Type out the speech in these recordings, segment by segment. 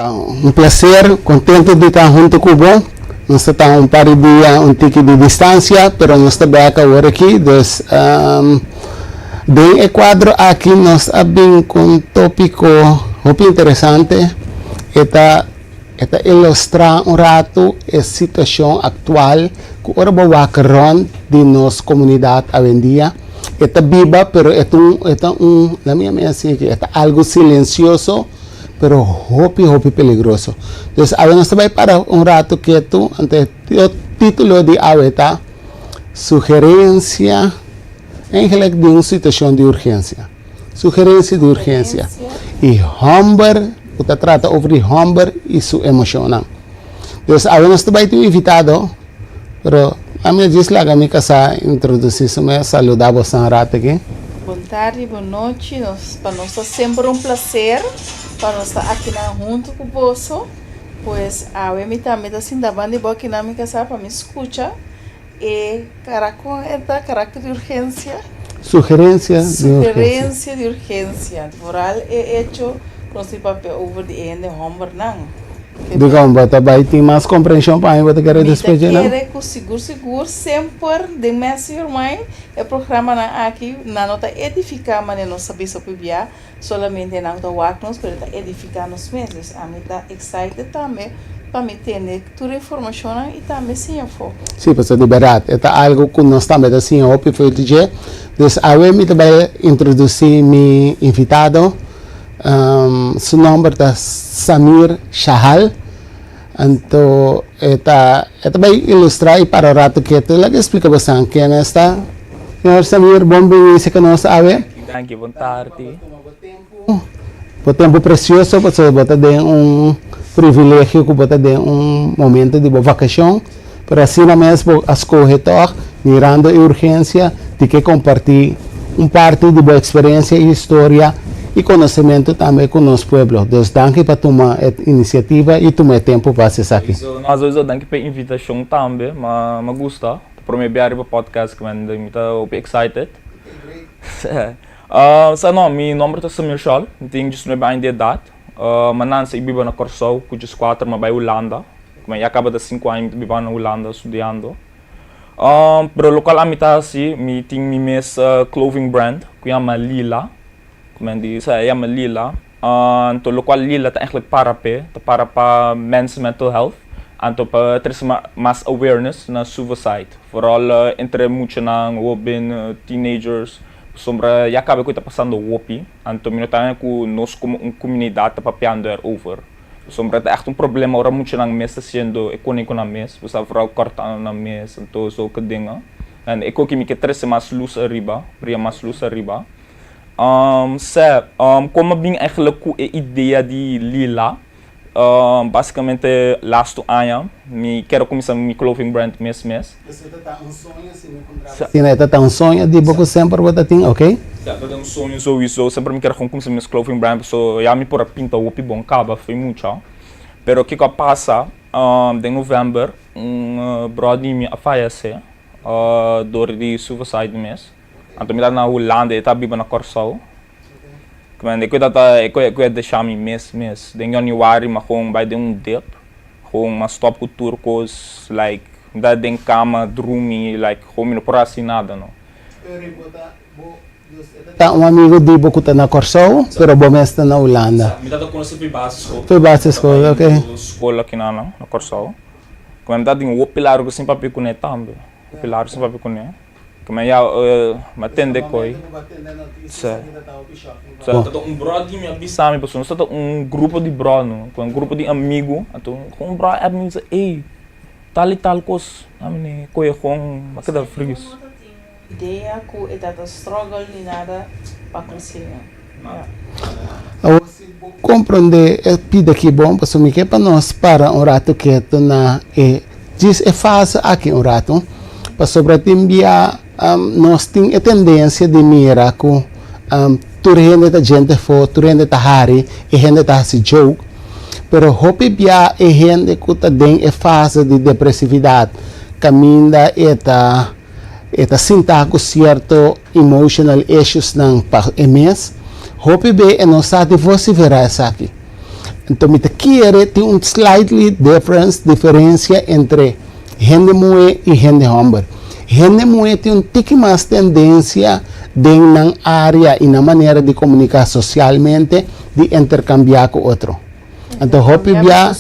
Un placer, contento de estar junto com você. Nós estamos um par de dias, um tique de distância, pero nós estamos agora aqui. Dus, de Equador aqui nós abrimos com um tópico muito interessante. Está ilustrar um rato a situação atual que ora bawacaron de nossa comunidade hoje em dia. Está viva, pero la minha assim que está algo silencioso, pero hopi peligroso. Entonces, ahora nós vai para um rato quieto, ante o título de ahorita, sugerência, eigenlijk de uma situação de urgência. Sugerência de urgência. E Humber, que trata sobre Humber e sua emoção. Então, agora nós vai ter um invitado, pero a minha diz lá, a minha casa introduzir-se, me saludar você um rato aqui. Boa tarde, boa noite. Para nós é sempre um prazer para nós estar aqui junto com você. Pois a eu também assim da banda boa aqui na minha casa para me escutar e caráter de urgência. Sugerência de urgência. Moral é hecho nosso papel over the end de Humber não. Digamos, você vai ter mais compreensão para mim, você quer despedir, não? Quero que seguro, sempre, de Messi Mind, o programa aqui, na nota edificar, mas não sabe sobre via, solamente na nota work-nos, para edificar nos meses. A mim está excited também, para me ter toda a informação e também sim, for. Sim, porque de verdade, é algo que nós também assim, óbvio, foi dizer. Então, agora eu vai introduzir meu invitado. Seu nome é Samir Shahal. Então, vai ilustrar para o rato que eu lhe explico bastante quem é esta. Senhor Samir, bom-vindo a nós, ave. Thank you, boa tarde. O tempo precioso, você bota de privilégio que bota de momento de vacação, para assim mesmo as corretoras, mirando a urgência de que compartilhar parte de boa experiência e história e conhecimento também com o nosso povo. Deus danke para tomar a iniciativa e tomar tempo para ser aqui. Nós hoje danke pela invitação também, mas me gusta. Para me ver o podcast que me estou excited. Meu nome é Samir Shal, tenho 19 anos de idade. Mas eu vivo na Corsou, com 4 mas vai Holanda. Eu acabo de 5 anos vivo na Holanda estudando. Para o local eu tenho minha clothing brand, que chama Lila. Saya yang Lila, untuk lokal Lila tak eigenlijk para men's mental health, untuk para ter mais awareness na suicide, vooral entre muitos nang wobin teenagers, sombra já acaba que está passando wopi, então minutanya ku nos comunidade tá papiando over, sombra tá echt problema ora muitos nang mesa sendo econômico na mes, você vooral cortando na mes, então so que dinga, and eco que me que ter mais luz arriba, pria mais luz arriba. Como bem eigenlijk com a ideia de Lila, basicamente laatste ano, eu quero começar meu clothing brand mês. Você está um sonho assim encontrar? Sim, está um sonho de pouco sempre você tem, ok? Está um sonho sowieso, sempre me quero começar meu clothing brand, so já me por a pinta o bom caba foi muito, pero o que passa, em novembro, brother me falece, door die suicide mês. Então me dá na Holanda, eu vivo na Corsou. Eu deixar me mês. Em januário, mas vai ter dip, mas stop com turcos, like, dá em cama, dormir, like, como não por assim nada, não. Tá amigo de Boku na Corsou, pero bom mês na Holanda. Me dá conhecer foi base escola. Foi base escola, ok. Escola aqui na Corsou. Como me dá o pilar que sempre pico né também. O pilar sempre pico né. Como já matende coi. Então brother me avisa me pessoal, está grupo de brother, com grupo de amigo, então com brother me diz, ei, tal coisa, amine coi com aquela fris. Ideia que é struggle ni nada para crescer. Compreender é pida que bom, para sumir que para nós para rato que tu na diz fase aqui rato, para sobre timbia nós tem a tendência de mirar com tu rende da gente for, tu rende da hari, e rende da se joke, pero hope bia e rende que tá den a fase de depressividade, caminha eta sinta com certo emotional issues nang mês, hope be e não sabe você verá essa aqui. Entonces, me quiere, tiene un slightly diferencia entre gente mujer y gente hombre. Gente mujer tiene un tiki más tendencia de una área y una manera de comunicar socialmente, de intercambiar con otro. Entonces, hopi ya,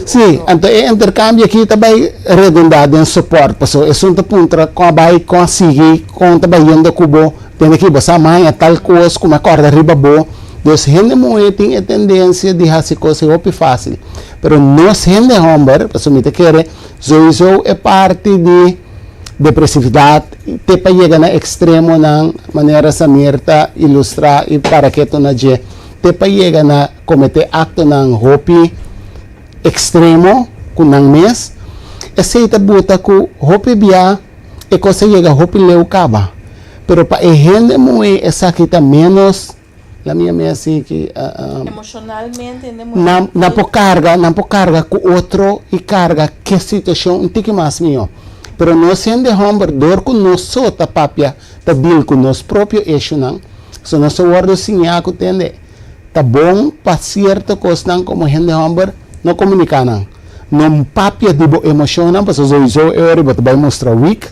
sí, entonces intercambio aqui também redundante em suporte, porque é um ponto que vai conseguir com trabalhando com o tem que você amanhã tal coisa como a corda riba bo, dos gente mulher tem a tendência de fazer coisas hopi fácil, pero nós gente homem, porque me te quer, sowieso é parte de depressividade, te para chegar no extremo na maneira samirta ilustrar e para que tu na je te pa llega na cometer acto ng hopi extremo kunang mes aceita buta ku hopi biya e cosa llega hopi leu kaba pero pa e gente muy esa kita menos la minha me assim que emocionalmente na po carga ku outro e carga que situação um tique mais mio pero no sendo homem dor ku no sota papia ta deal ku nos próprio eixo não so no so guardo sinha ku tende tá bom para certa coisa como gente homem não comunicar não papia de boa emoção não porque eu vai mostrar weak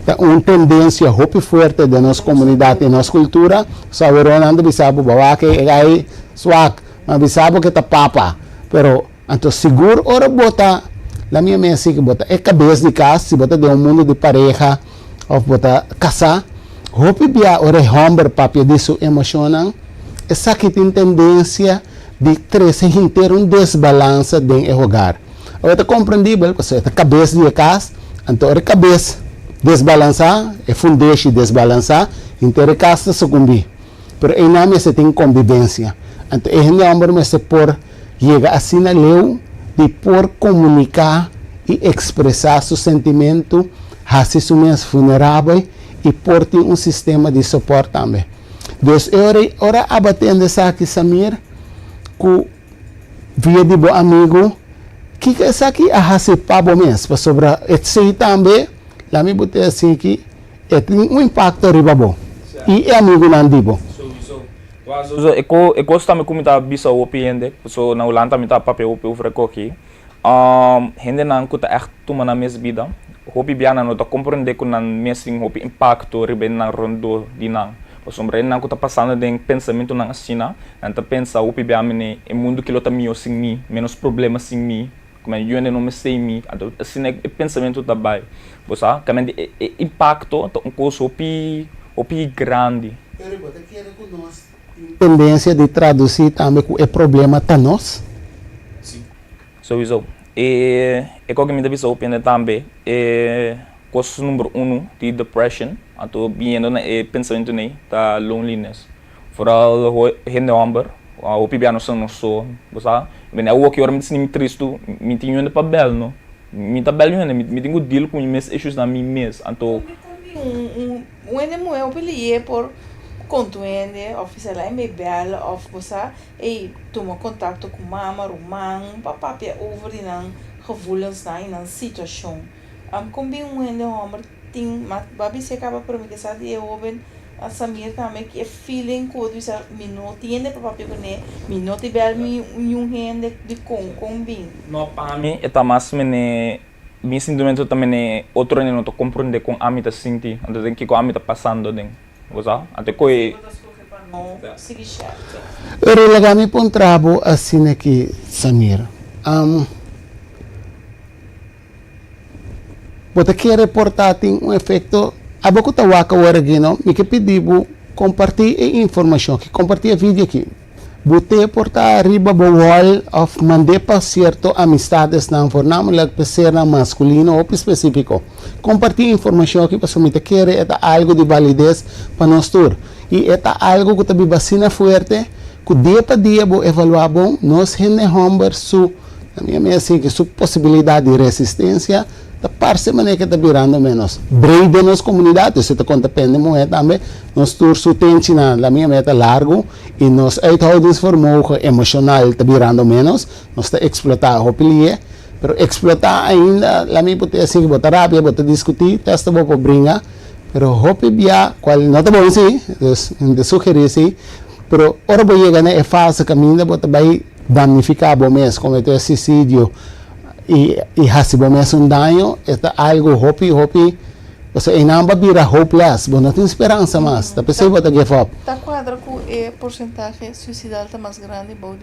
tá uma tendência hope forte da nossa comunidade e nossa cultura saberon ando bisabo bawa que aí swak mas bisabo que tá papa pero então seguro ora bota la minha mensagem que bota é cabeça de casa se bota de um mundo de pareja ou bota casa hope bia ora homem papia de sua emoção essa que tem tendência de trazer inteiro desbalança dentro do hogar. É compreendível, porque a cabeça de casa, então a cabeça desbalançar, é fundeixe desbalançar, inteira casa sucumbir. Mas em nome você tem convivência. Então, é gente homem mas por chegar assim na lei de por comunicar e expressar seu sentimento, fazer seu mês vulnerável e por ter um sistema de suporte também. Dus ora abatendo essa aqui Samir, que via de bom amigo, que essa aqui a fazer pabo mesmo, sobre esse também, lá me botei assim que tem um impacto riba bom e é amigo não dibo. Eu gosto também como tá bisa opinião, so na Holanda me tá papel over aqui. Gente não kuta echt tuma na mes vida. Hopi biana no tá compreender com na mesing hopi impacto riba na rondo dinang. Sombra não está passando de pensamento na China, não está pensando o PBA é mundo que lota mio sem mim, menos problemas sem mim, como é eu não me sei mim, assim é pensamento também, você sabe, que impacto é coisa opi grande. Tendência de traduzir também que é problema para nós. Sim. Sowieso. E como me deve ser opinião também, coisa número 1 de depression, atau viendo na pensamento nem da loneliness. Vooral gente homem, o pibiano são nós só, você bem eu que ora me triste, me tinha um papel não, me tá belo né, me tenho deal com meus issues na mim mesmo, então um eu peli por contuende, oficial é me belo, of você ei toma contato com mama, romang, papapia over die nang gevoelens na in een situatie. Combien de homem tem, mas babi se acaba por mim que sabe eu oben a Samir também que é feeling que você me não tem de papel que né me não te ver me gente de combin. Não para mim é mais me sentimento também outro não tô compreender com a mim tá senti, então tem que com a mim tá passando den, você até coi não seguir certo. Eu legami para um trabalho assim aqui Samir. Você quer reportar tem efeito a boca tá waka waragino me que pediu compartilhar informação que compartilhar vídeo aqui bote portar riba wall of mandar para certo amistades não fornamelijk pessoa masculino ou específico compartilhar informação aqui para me quer é algo de validez para nós todos e é algo que também vacina forte que dia para dia vou evaluar bom nós gente homem su a minha assim que su possibilidade de resistência da parte maneira que está virando menos breve de nossa comunidade se te conta pende moeda também nós turso tente na la minha meta largo e nos uithoudingsvermogen emocional está virando menos nós está explotar o pilier pero explotar ainda la minha pode assim que botar rápida botar discutir testa vou brincar pero hope bia qual não tá bom sim de sugerir sim pero ora vou chegar na fase caminho botar vai damnificado mesmo, cometeu suicídio e recebeu mesmo daño, é algo hopi. Você não vai virar hopeless, você não tem esperança mais, tá pensando que give up. Tá quadra com o porcentagem suicidal tá mais grande, Bom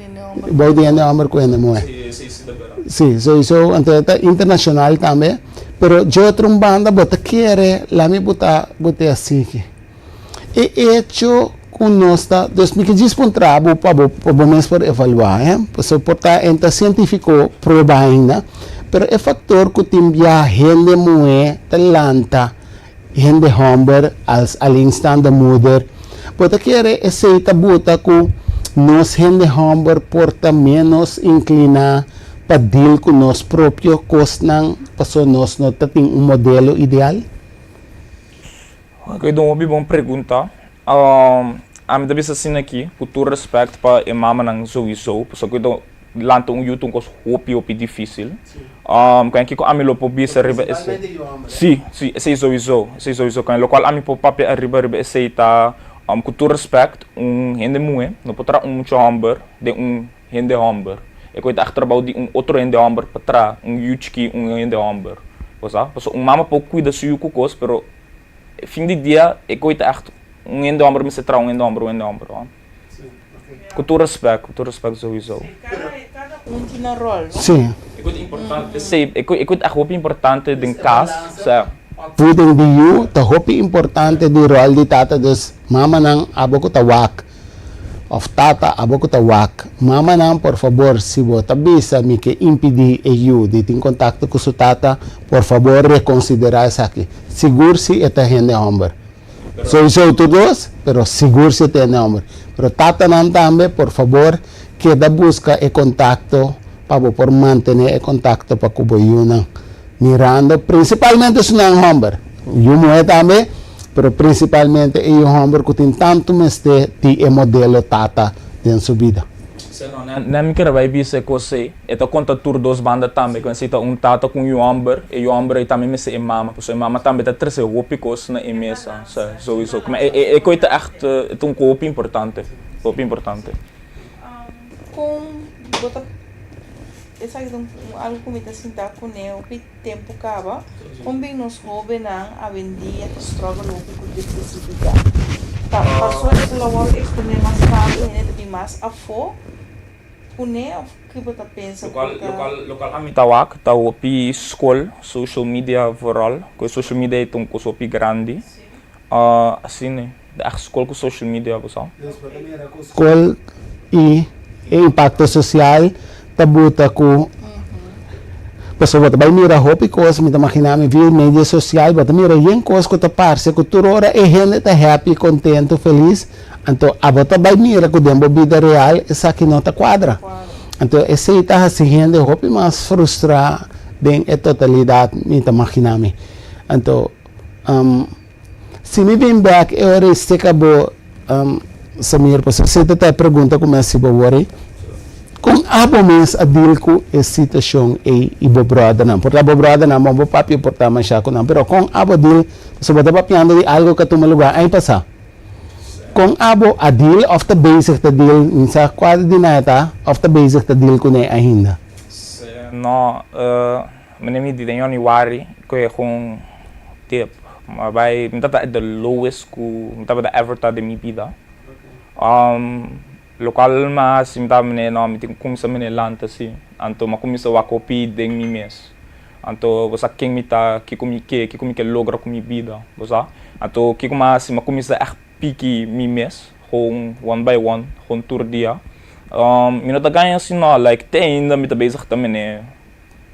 dia, não amor com ele, não é? Sim, isso é internacional também, pero eu outra banda bota querer lá me botar assim que e hecho conosco, dus me que despontrabo para menos por evaluar, porque porta enta científico prova ainda, pero é fator que timbia gente moe talanta, gente humber als al instant da muder, bota querer aceita bota que nós gente humber porta menos inclina para deal com nós próprio cosnan, passo nós não tem modelo ideal. Ok, então uma boa pergunta. A minha cabeça assim aqui, com todo respeito para a mama não sowieso, porque eu lanto YouTube com hopi difícil. Quando aqui com a minha lopo bisa arriba esse. Sim, esse sowieso. Quando local a minha papi arriba esse tá com todo respeito gente moe, não pode ter muito humber de gente humber. Eu vou achterbouw de outro gente humber para trás, jutski gente humber. Posa? Porque mama pode cuidar do seu cocos, pero fim de dia eu vou echt gente humber me se trau gente humber. Com todo respeito sowieso. Cada tem na rol. Sim. Ik vind het importante, ik vind het echt importante de casa. Puding di you, ta hopi importante di rol di tata dus mama nang abo ko tawak. Of tata abo ko tawak. Mama nang por favor si bota bisa mi que impedi e you di tin contacto com su tata, por favor reconsiderar essa aqui. Seguro si eta gente hombre. Sowieso todos, pero seguro si eta gente hombre. Pero tata nang tambe, por favor, queda busca e contacto para por mantener o contacto para cubo yun mirando, principalmente es un hombre, yo mujer también, pero principalmente es un hombre que tiene tanto mestre de modelo tata en su vida. Na minha cara vai vir se você, então conta tur dos bandas também, quando você tá tata com o homem e também me se mama, porque a mama também tá trazendo hópicos na mesa, sowieso. Mas é coisa echt, é copo importante. Com bota essa é algo que me está sentado com ele, o tempo acaba, como bem nos jovens a vendia que struggle com específica. Tá, passou esse logo exponer mais tarde, ele tem mais afo, com ele que você pensa? Local kami tawag, pi school, social media vooral, com social media itong kusopi grande, assim, da school com social media pessoal. School e impacto social tabuta ko paso bota vai mira hopi cos me imagina me vir mídia social bota mira yen cos ko taparse ko turora e gente tá happy contento feliz então a bota vai mira ko dembo vida real essa que não tá quadra então esse tá assim gente hopi mais frustra bem a totalidade me imagina me então se me vem back eu acabo Samir paso se tá pergunta como é se bawari kung abo means adil ko e sitwasyon e ibobrada na. Porque ibobrada na, mambo papi portama siya ko na. Pero kung abo adil, so bata pa piyando di algo katumaluga, ay pasa. Kung abo adil, of the basic ta deal, minsa kwada din na ita, of the basic ta deal ko na ainda. No, manemi di yon iwari, ko e kung tip. Mabay, minta the lowest ko, minta the ever ta de mi vida. Local mas simta mene no miting kumisa mene lanta si anto makumisa wakopi deng mi mes anto bosa king mita kikumike logra kumi vida bosa anto kikuma si makumisa piki mi mes hong one by one hong tour dia minota ganha si no like te ainda mita bezig tamene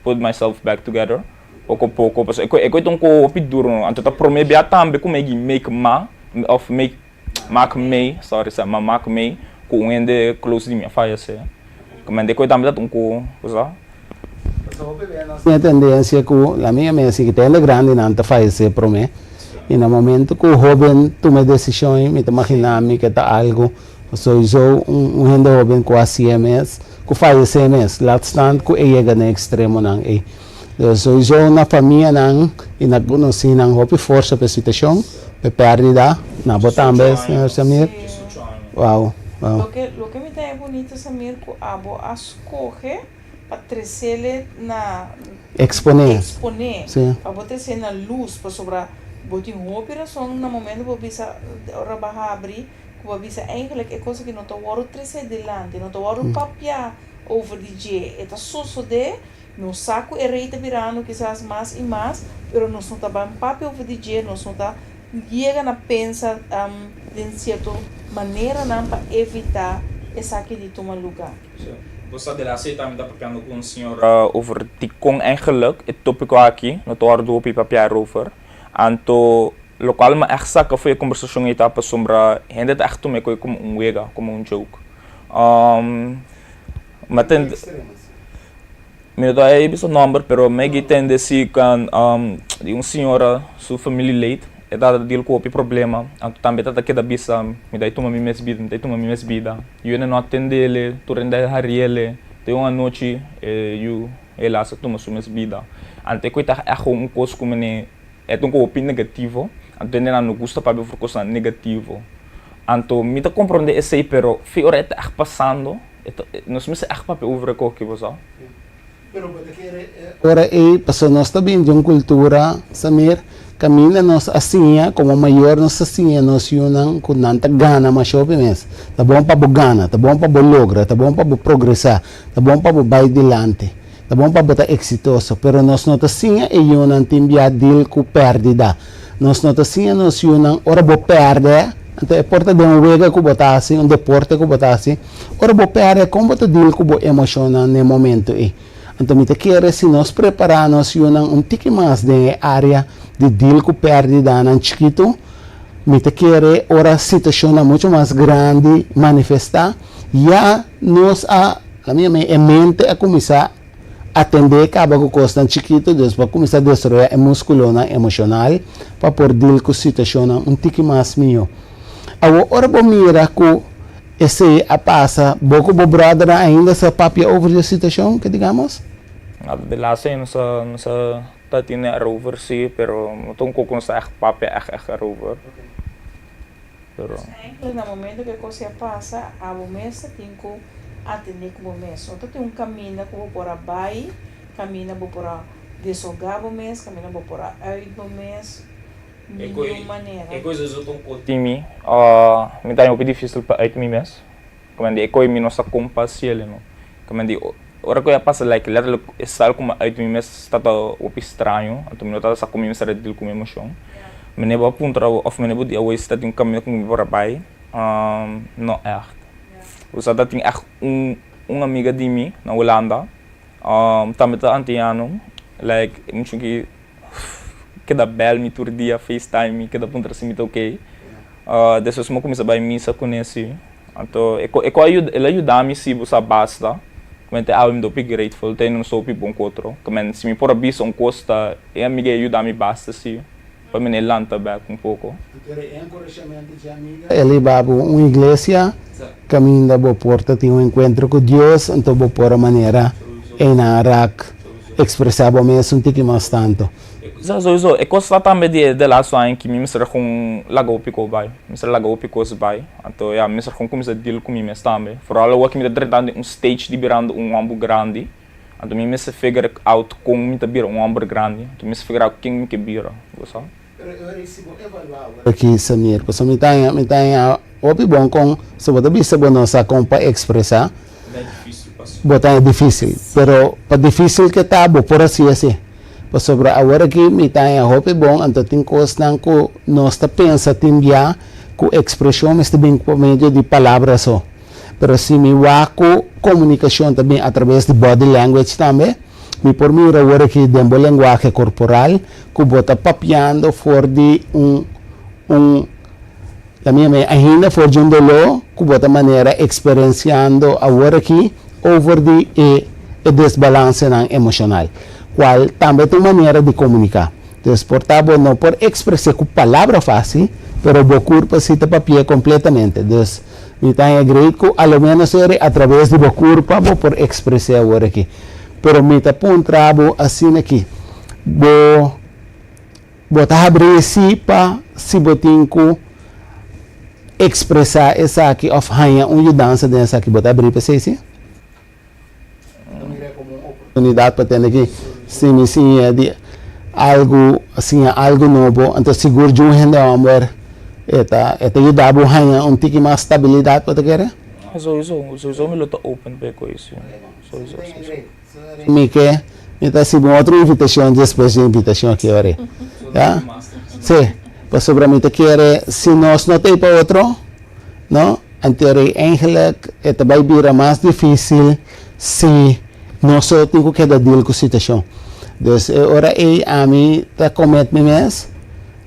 put myself back together pouco paso eko itong ko piduro anto ta promebe atambe kumegi make me com ende close de minha falece como ende coisa também tá com coisa minha tendência com a minha mesa que tem grande não tá falece para mim e no momento que o jovem toma decisão me imagina me que tá algo sou gente jovem com a CMS com falece mes latstand com chega no extremo não e sou na família não e na conheci não houve força para situação para perdida na botambe senhor Samir wow Wow. Lo que me está bonito Samir que abo escoge para trazer na Exponer. para botar na luz para sobrar botar uma operação no momento para bisa ora barra abrir para bisa eigenlijk é coisa que não tá waro trazer delante não tá waro papia over the J é tá só de no saco é reita virando quizás mais e mais pero nós não tá bem papia over the J nós não tá chega na pensa de certa maneira não para evitar essa aqui de tomar lugar. Você de la cita me está papiando com o senhor over tikong eigenlijk het tópico aqui no tô ardo pi papiar over anto local ma echt saca foi a conversação e tapa sombra gente echt to me coi como wega como joke mas tem me dá aí biso number pero me tende si kan de senhora sua família late é dada deal com o problema anto também tá que da bisa me dá toma minha vida eu não atendele tu renda hariele tem uma noite eu ela se toma sua vida ante coita é um coisa como ne é um opinião negativo anto não gosta para ver coisa negativo anto me tá compreender esse aí pero fiore é passando nós me se para over co que você Ora passou nós também de uma cultura, Samir, camina nós assim, como maior nós assim, nós yunang com nanta gana mas shopping mes. Tá bom para gana, tá bom para logra, tá bom para progressar, tá bom para vai dilante, tá bom para botar exitoso, pero nós não assim e yunang timbia deal com perdida. Nós não assim, nós yunang ora bo perde. Então é porta de wega que botar assim, deporte que botar assim. Ora bo perde como botar deal com bo emocional no momento e então, me quer se nós prepararmos tique mais de área de deal com perdida nan chiquito, me quer ora situação muito mais grande manifestar, já nós a minha mente a começar a atender cada coisa chiquito, depois para começar a destruir a músculo emocional, para por deal com situação tique mais meu. Agora, vou mirar com esse a passa, pouco bo brother ainda se papia over a situação, que digamos? De la sei não se tá tendo over sim, pero não tô com sa papia over. Pero Eigenlijk no momento que a coisa passa, a bomesa tem que atender com o bomesa. Então tem caminho que vou por a bai, caminho vou por a desogar o bomesa, caminho vou por a uit bomesa. De nenhuma maneira. É coisa eu tô com time, me tá um pouco difícil para uit mim mesmo. Como é que eu me nossa compassiele não. Como é ora que eu passa like letterlijk is sal como uit mim mesmo está op estranho, então me nota essa comigo de deal com emoção. Me nebo puntra of me nebo die always está tem caminho com por bai, não echt. Usa dat tem echt amiga de mim na Holanda, também tá antiano, like muito que da bel me tur dia FaceTime, que da puntra se me toquei. Depois eu comecei a bai missa com esse. Então, ela ajuda-me se você basta. Como eu me grateful, tenho um sopi bom outro. Como se me for a bisa costa, é amiga ajuda-me basta se para me lanta back pouco. Ele vai para uma igreja, caminha da porta, tem encontro com Deus, então vou por a maneira em arak expressar o mesmo tique mais tanto. Zo, ik was dat met de laatste een keer, misschien gewoon lago pico bij, misschien lago pico's bij, então ja, misschien gewoon kom ze deal com mim também, vooral ook met de derde stage die berando ambu grande, então me se figure out com me te bira ambu grande, então me se figure out quem me que bira, você? Aqui Samir, porque me tem opi bom com, se você bisa bom nossa com para expressar, botar é difícil, pero para difícil que tá, bo por assim. Sobre agora que me tem a roupa bom, então tem coisas que nós pensa timbia com expressão, mas também por meio de palavras só. Pero se me vá com comunicação também através de body language também, me por mim agora que dembo linguagem corporal, que bota papiando for de a minha ainda for de dolo, que bota maneira experienciando agora que over de desbalance emocional. Qual também tem maneira de comunicar. Desportado não por expressar com palavra fácil, pero o corpo se te papia completamente. Então, me tem a great que ao menos é através do corpo por expressar agora aqui. Pero me tá um trabalho assim aqui. Vou tá abrir se pa se botinho expressar essa aqui of hanha dança dessa aqui botar abrir para você sim oportunidade para ter aqui sim de algo assim algo novo então seguro de gente amor eta ajudar a hanha tiki mais estabilidade para ter Sowieso me luta open para isso. Sowieso. me que então se outra invitação depois de invitação aqui ora ja sim para sobre mim te quer se nós não tem para outro não anterior eigenlijk het vai vir mais difícil se nós só temos que dar deal com a situação dus ora a mim tá comet me mes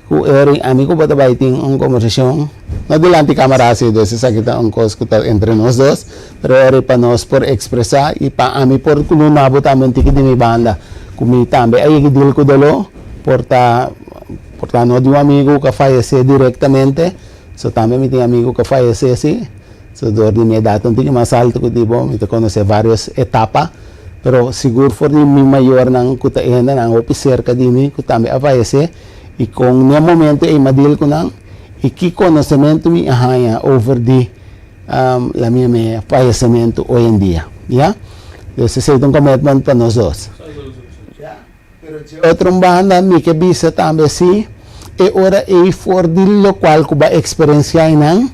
ku a mim ko bata vai ter uma conversação não delante câmera assim dus essa aqui tá coisa que tá entre nós dois pero ora para nós por expressar e para a mim por kuno nabo também tiki de minha banda kumi também aí que deal ko dalo portanto de um amigo que faleceu diretamente so também me tem amigo que faleceu assim so dor de minha idade não tinha mais alto que tipo me te conhece várias etapas pero seguro for de mi maior nang kuta ena nang officer ka de mim que também faleceu e com no momento e madil ko nang e que conhecimento me arranha over de la minha falecimento hoje em dia yeah esse é um commitment para nós dois outro banda me que bisa também sim e ora e for de local que ba experiencia nang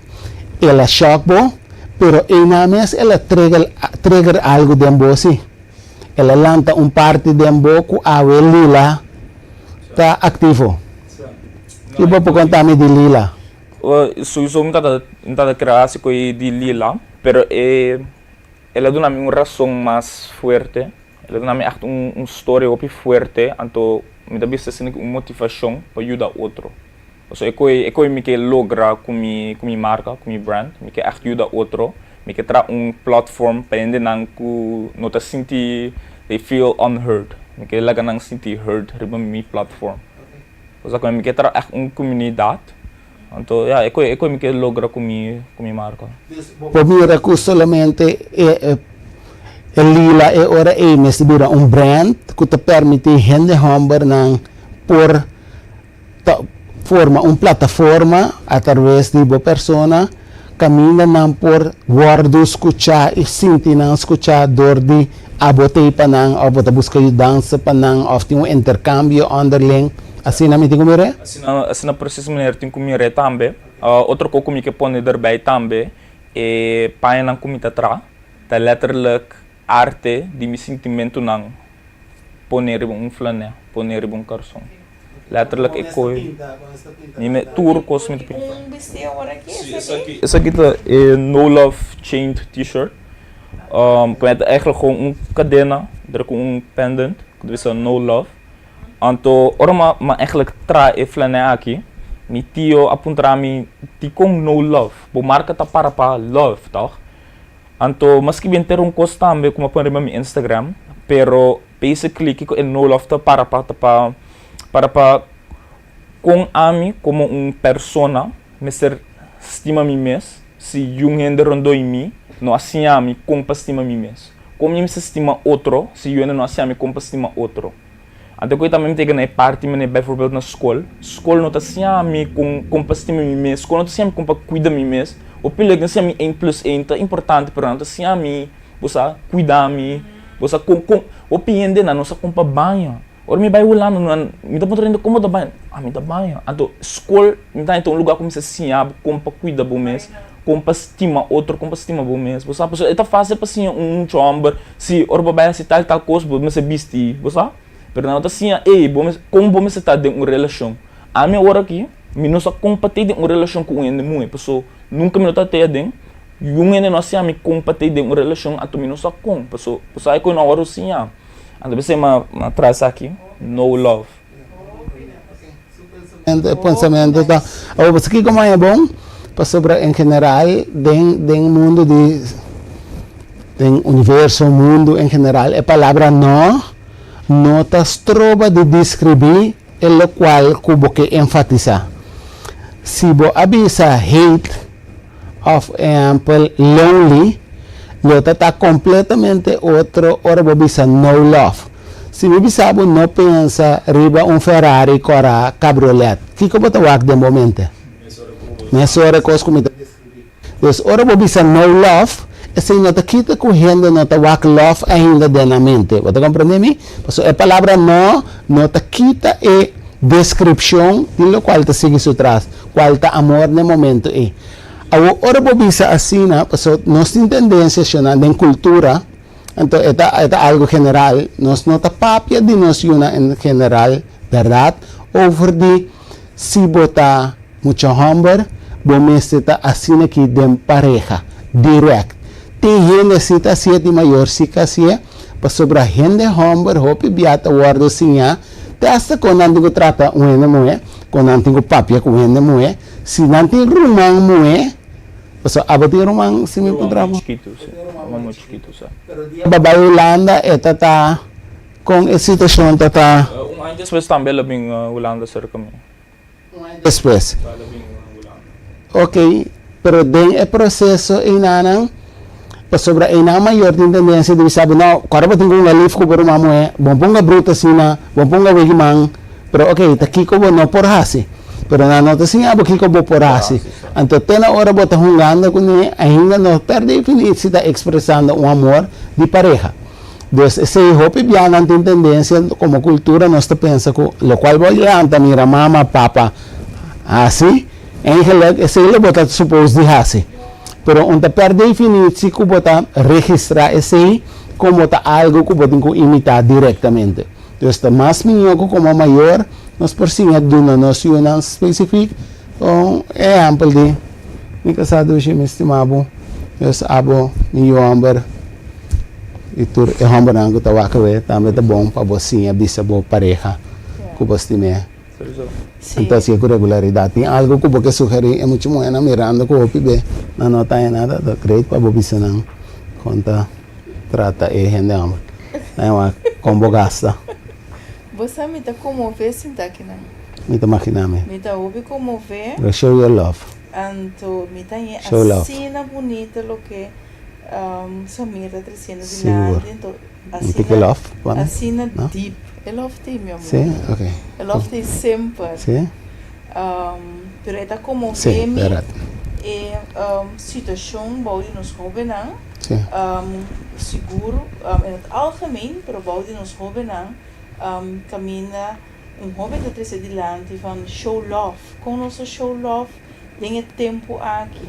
ela shock bo pero e na mes ela trigger algo de bo sim ela lanta parte de bo ku awe lila tá ativo que bo por contar me de lila Sowieso me tá criar assim coi de lila, pero ela dá uma razão mais forte. Ela dá me echt story op forte, então me dá vista assim uma motivação para ajudar outro. So eu me que logra com mi marca, com mi brand, me que echt ajuda outro, me que tra platform para ainda não não tá senti they feel unheard, me que laga não senti heard riba mi platform. So me que tra echt comunidade. Então, eu me que logra com mi marca. Por mim recurso solamente lila e ora me vira brand que te permite gente humber nang por forma plataforma através de boa persona caminha nang por guardo escuchar e sentir nang escuchar dor de abotei pa nang ou bota busca dança pa nang of tem intercâmbio underling assim na me digo mere assim na processo maneira tem comer também outro coisa que põe daarbij também é pai nang comita tra tá letterlijk arte de mi sentimento nang poner flanel poner carson letterlijk é coi me tour cos met Vestir agora aqui, essa aqui é No Love Chained T-shirt met eigenlijk gewoon cadena er com pendant que deve ser No Love anto orma ma eigenlijk tra e flanel aqui mi tio apuntará mi com No Love bo marca tá para love toch anto maski bem ter coisa também como põe no meu Instagram pero basically kiko é No Love tá para com ami como persona me ser estima mi mes se gente rondo em mim não assim ami com estima mi mes como me se estima outro se eu não assim ami com estima outro até que também tem que parte me bijvoorbeeld na escola não tá assim ami com estima mi mes escola não tá assim ami com cuida mi mes o pelo que assim ami 1+1 tá importante para nós assim ami você cuidar mi você com o piende na nossa compa banho or me vai ulano me dá ponto como da banho me dá banho então escola então é um lugar como se assim compa cuida bom mês compa estima outro compa estima bom mês você pessoa é tá fácil para assim chamber se or babai se tal coisa mas se bisti você pero não tá assim bom mês como bom mês tá dentro uma relação a minha hora aqui me não só compartilhar dentro uma relação com ele muito pessoa nunca me tá ter dentro yung ene não se me compartilhar dentro uma relação a tu me não só com pessoa é que na hora assim então você traz aqui No Love pensamento tá você que como é bom para sobre em geral den mundo de den universo mundo em geral a palavra não tá trova de descrever o qual cubo que enfatizar se bo avisa hate of example lonely lo está completamente outro ora bo bisa No Love se me bisabo não pensa riba Ferrari cora cabriolet que como tá wak de momento me sore cos como Dus ora bo bisa no love, esse nota kita correndo nota wak love ainda na mente. Você compreende me? Então a palavra no nota kita é descrição de lo qual te sigue su tras, qual ta amor no momento é. Ora bo bisa assim, então nós tem tendência em cultura, então é algo general, nós nota papia de nós una em general, verdade? Over de si bota mucho hombre, bomesta assim aqui de pareja, direct. Tem gente cita siete maior se casia, para sobre a gente hombre, hope biata guarda assim, testa quando antigo trata um mulher, quando antigo papia com mulher, se não tem rumang mulher, pasal abati rumang se me encontramos. Muito chiquito, sabe? Babai Holanda tá com a situação tá Ano depois também labing Holanda sir kami. depois. Labing Holanda. Ok, pero den o processo inanang sobre a ina maior tem tendência de saber não, agora vou ter um alif ko por uma moe, bom ponga bruta sina, bom ponga wigimang, pero ok, taki ko no por hasi. Pero na nota sim abo kiko bo por hasi. Anto tena hora bota hungando com ni ainda no per definir se está expressando um amor de pareja. Dus esse hope biana tem tendência como cultura nós te pensa que lo qual voy anta mira mama papa assim em gelag esse ele bota supose de hasi. Pero onde per definir se que bota registrar esse como tá algo que bota imitar diretamente. Dus tá mais minho como maior nós por sim é duna nós uma específico é amplo de me casado hoje me estimado dus abo minho amber itu é homem não tá wacawe também tá bom para você a bisa boa pareja que você tem então se com regularidade tem algo que você sugerir é muito bom na mirando com o pibe não tá nada da creio para você não conta trata é gente amor é uma combo gasta Você me tá comover sim tá aqui não? me tá imaginando Me tá ouve comover, show your love anto me tá Show love. assina bonita lo que Samir tá trazendo de Seguro. lá, então não tem que love vamos assina Não? deep. Eu love te meu amor. sim ok Eu love te sempre. sim Pero é tá comover sim me verdade e situação boude nos rouben não. sim Seguro, in het algemeen, pero boude nos rouben não. Camina hobby dat is de land van show love. Com ons show love, tem tempo aqui.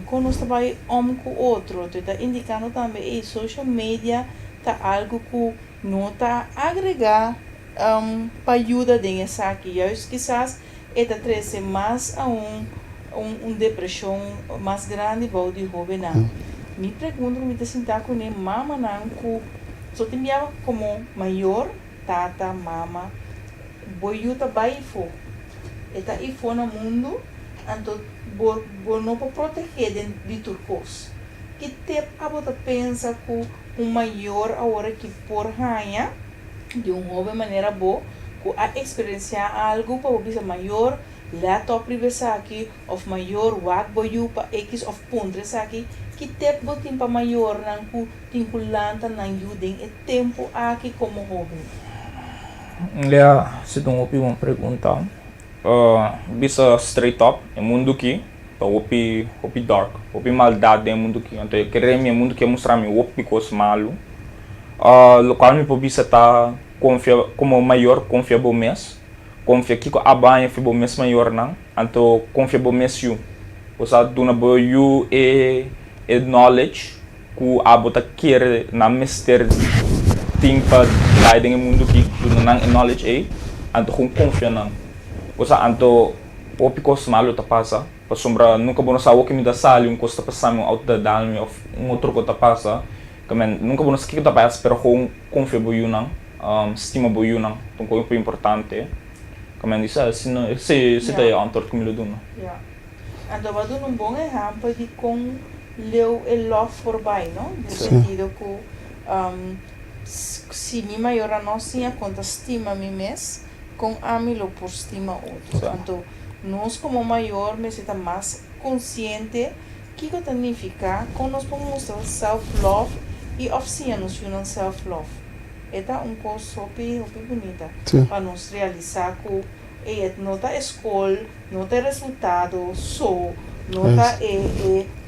Com ons trabalho com o outro, está indicando também que social media tá algo que não está agregar para ajudar nessa aqui. Juist quizás está trazendo mais a depressão mais grande para o hobby não. Me pergunto como está sentado com ele, mama não que só tem como maior tata, mama, boiuta baifo. Eta ifo no mundo, anto não para proteger de turcos. Que te abota pensa que maior agora que por ranha, de jovem maneira boa, que a experienciar algo para o maior, laptop privesa aqui, of maior, wat boiu para X of puntres aqui, que te botin para maior, não que tinculanta, não ajudem, é tempo aqui como jovem. Yeah, se tu opi uma pergunta, bisa straight up, é mundo que, tá opi dark, opi maldade é mundo que, então eu queria minha mundo que mostrar me opi coisa malo, local me bisa tá confia como maior confia bom mês, confia que a banha foi bom mês maior não, então confia bom mês you, ou seja, do na boa you é knowledge que a bota quer na mister timpa guiding mundo que tu não knowledge é anto com confia não ou seja anto o picos malo tá passa para sombra nunca bom saber o que me dá sali costa passar um out da dalme ou outro que tá passa também nunca bom que tá passa pero com confia boiu não estima boiu não então coisa importante também isso se tá antor como lo duna ja anto vai dar bom exemplo de com leu love voorbij não no sentido que se mi maior a nós tinha conta estima mi mes com a mi lo por estima outro então nós como maior me está mais consciente que que significa com nós podemos mostrar self love e oficina nos uma self love eta coisa super bonita para nós realizar que não está escola não tem resultado só Nota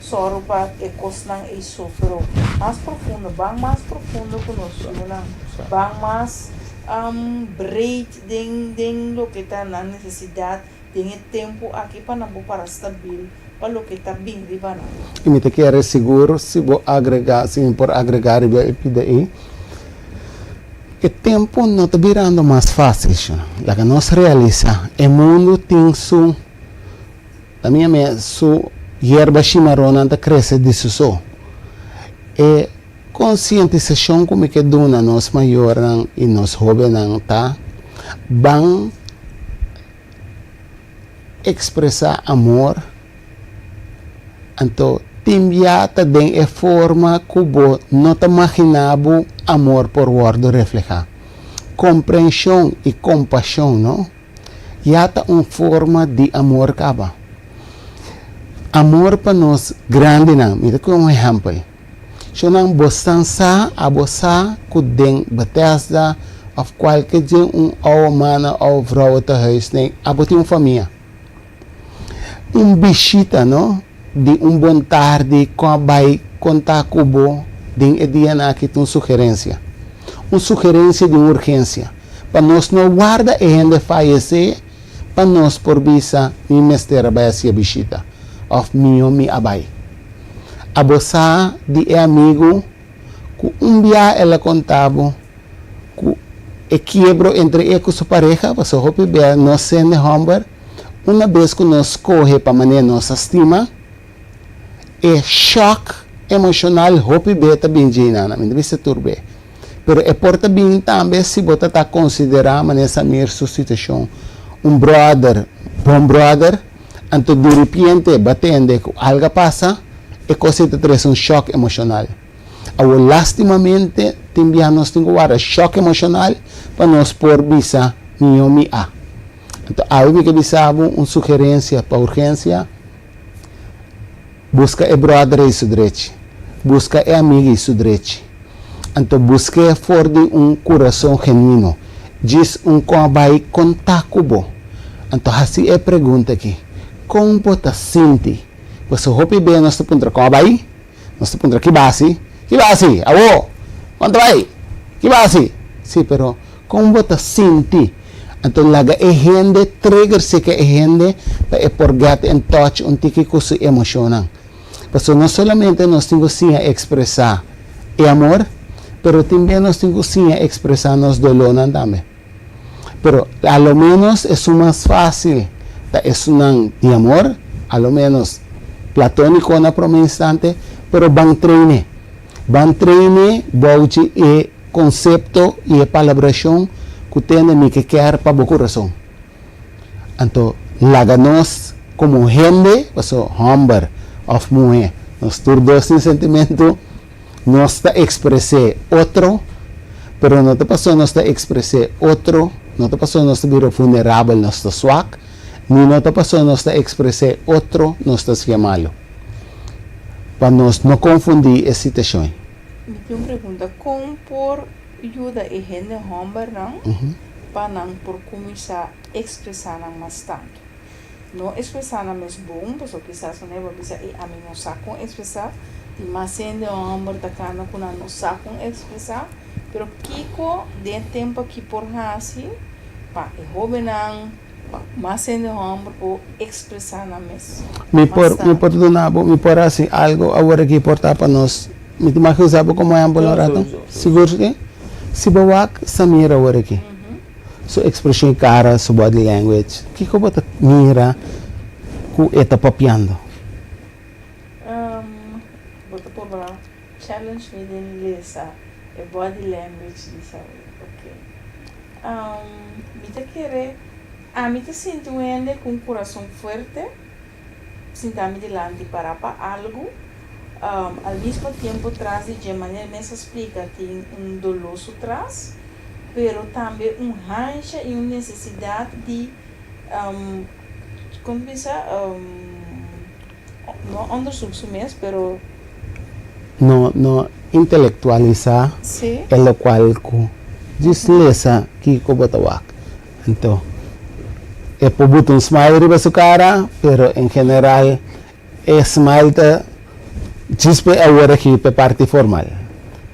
sorpa cosnan isso, pero mais profundo, bem mais profundo conosco, bem mais breed den lo que está na necessidade, tem tempo aqui para stabil, para lo que está bem riba. E me te quero seguro se vou agregar, se por agregar e PDI, que tempo não está virando mais fácil. La que nós realiza, o mundo tem su, também su hierba chimarrona anda cresce disso só. E conscientização como que dona nós maior e nós jovens tá, vão expressar amor. Então, timbiata den é forma cubo não te imaginava amor por word reflejar. Compreensão e compaixão, não? Já tá uma forma de amor caba. Amor para nós grande não. Me dá um exemplo. Se não bostança a bossa com den Bethesda of qualquer dia humana ou vrouw te huis nem abotir uma família. Bisita, não? De bom tarde com a bai contar cubo de dia na que tem sugerência. Uma sugerência de urgência. Para nós não guarda e ainda falecer, para nós por visa mi mestera vai ser bisita. Of mi abai. A bossa de amigo que dia ela contava que quebro entre ele e sua pareja, para sua roupa não sendo homem, uma vez que nós corre para maneira nossa estima, é choque emocional roupa beta bem gina, não deve ser turbe. Pero é porta bem também se você está considerando nessa minha situação brother, bom brother, então de repente batendo que algo passa, é coisa que traz choque emocional. Agora, lastimamente, também nós temos que choque emocional para nós pôr visa mi a. Então, algo que bisava uma sugerência para urgência, busca é brother e seu direito, busca é amigo e seu direito. Então, busca for de coração genuíno, diz como vai contar cubo. Então, assim é a pergunta aqui, como você sente? Você hope bem nós te puntra como vai? Nós te puntra que base, avô, quanto vai? Que base? Sim, pero como você sente? Então, laga é gente, trigger-se que é gente, para por get in touch, tiki com sua emoção. Porque não somente nós temos que expressar o amor, pero também nós temos que expressar nosso dolor também. Pero, a lo menos, é mais fácil, é de amor, a lo menos, platônico na primeiro instante, pero van treine, bauti e conceito e a palabração que tem que quer para o coração. Então, laga nós como gente, passo homem of mulher, nós todos esse sentimento, nós está expressar outro, pero não te passou nós está expressar outro, não te passou nós está vir vulnerável, nós está swak, nem não te passou nós está expressar outro, nós está se malo. Para nós não confundir essa situação. Me tem uma pergunta, como por ajuda a gente homem não, para não por começar a expressar mais tanto. Não expressar mais bom, porque quizás não é para a mim não sabe como expressar, mas sendo homem da cana que não sabe como expressar, pero kiko de tempo que por assim, para o jovem não, mas sendo homem ou expressar na mesa. Me por donabo, me por assim algo agora que portar para nós. Me te imagino sabe como é ambulante? Seguro que? Se bawak samira agora aqui. So expression cara, so body language. Que como tá mira ku eta papiando. Bota por lá. Challenge me de inglês, body language dessa. Okay. Me te querer me te sinto com coração forte, sinto-me delante para algo, ao mesmo tempo traz de maneira me explica tem dolor atrás, pero também rancha e uma necessidade de como pensa não undersubso mesmo, pero no intelectualizar o qual desleza que como tawak. Então é por botar um smile riba sua cara, pero em geral esmalta chispe ahora aquí pe parte formal.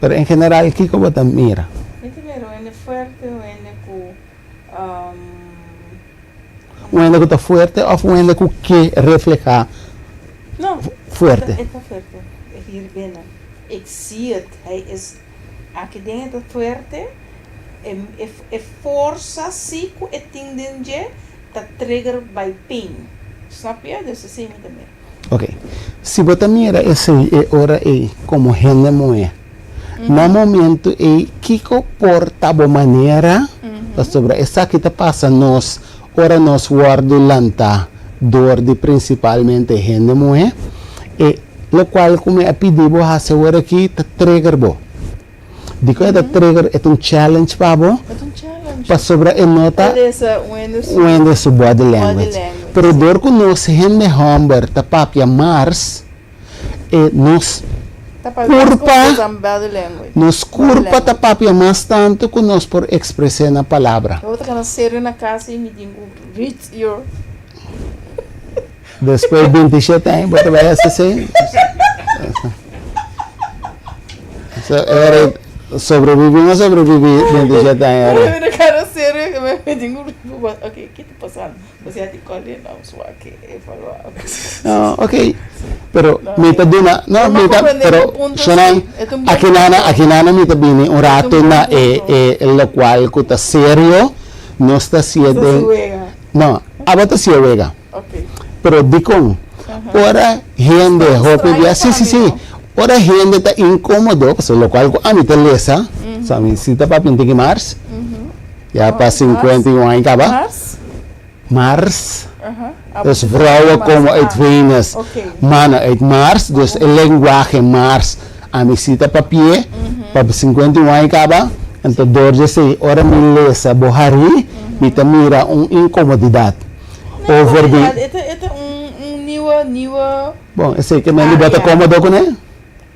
Pero en general, ¿qué como te mira? Primero, en fuerte o en Uende que está fuerte o uende que refleja no, fuerte. Está fuerte. Hier binnen. Ik zie het. Hij is. Als je denkt dat fuerte. Força zico e tendinje. Dat trigger by pain. Snap je? Dus dat zie je niet meer. Ok. Se você mira esse hora aí como gente moe, no momento aí que comporta de maneira sobre essa que está passando nós, ora nós guardo lanta dor de principalmente gente moe, e lo qual como é pedido a fazer aqui tá trigger bo. Dico é trigger é challenge para bo. É challenge. Para sobre a nota. When su body language. Pero dor que nós gente humber tá papia mars e nos curpa tá papia mais tanto que nós por expressar na palavra. Eu vou ser na casa e me digo reach your. Depois de 27 anos, você vai assistir. Sobrevivi, não sobrevivi 27 anos. Eu quero ser, eu digo, ok, o que está passando? Você te colhe, não, só que eu falo. No, ok. Pero mita duna, no mita, pero sonan aquí nana mita bini un rato na lo cual kuta serio no está siendo no, abata si wega. Okay. Pero dikong ora gente hope ya sí. Ora gente está incómodo, pues lo cual a mí te lesa, so a mí si te pa pinti que mars. Ya pa 51 anos acaba. Mars. Dus vrouwen komen uit Venus, mannen uit Mars, dus el lenguaje Mars. A mi cita papier, para 51 anos acaba, então dorje se ora mi lesa bohari, mi te mira incomodidade. Over the. Ito nieuwe. Bom, esse que me bota cômodo com né?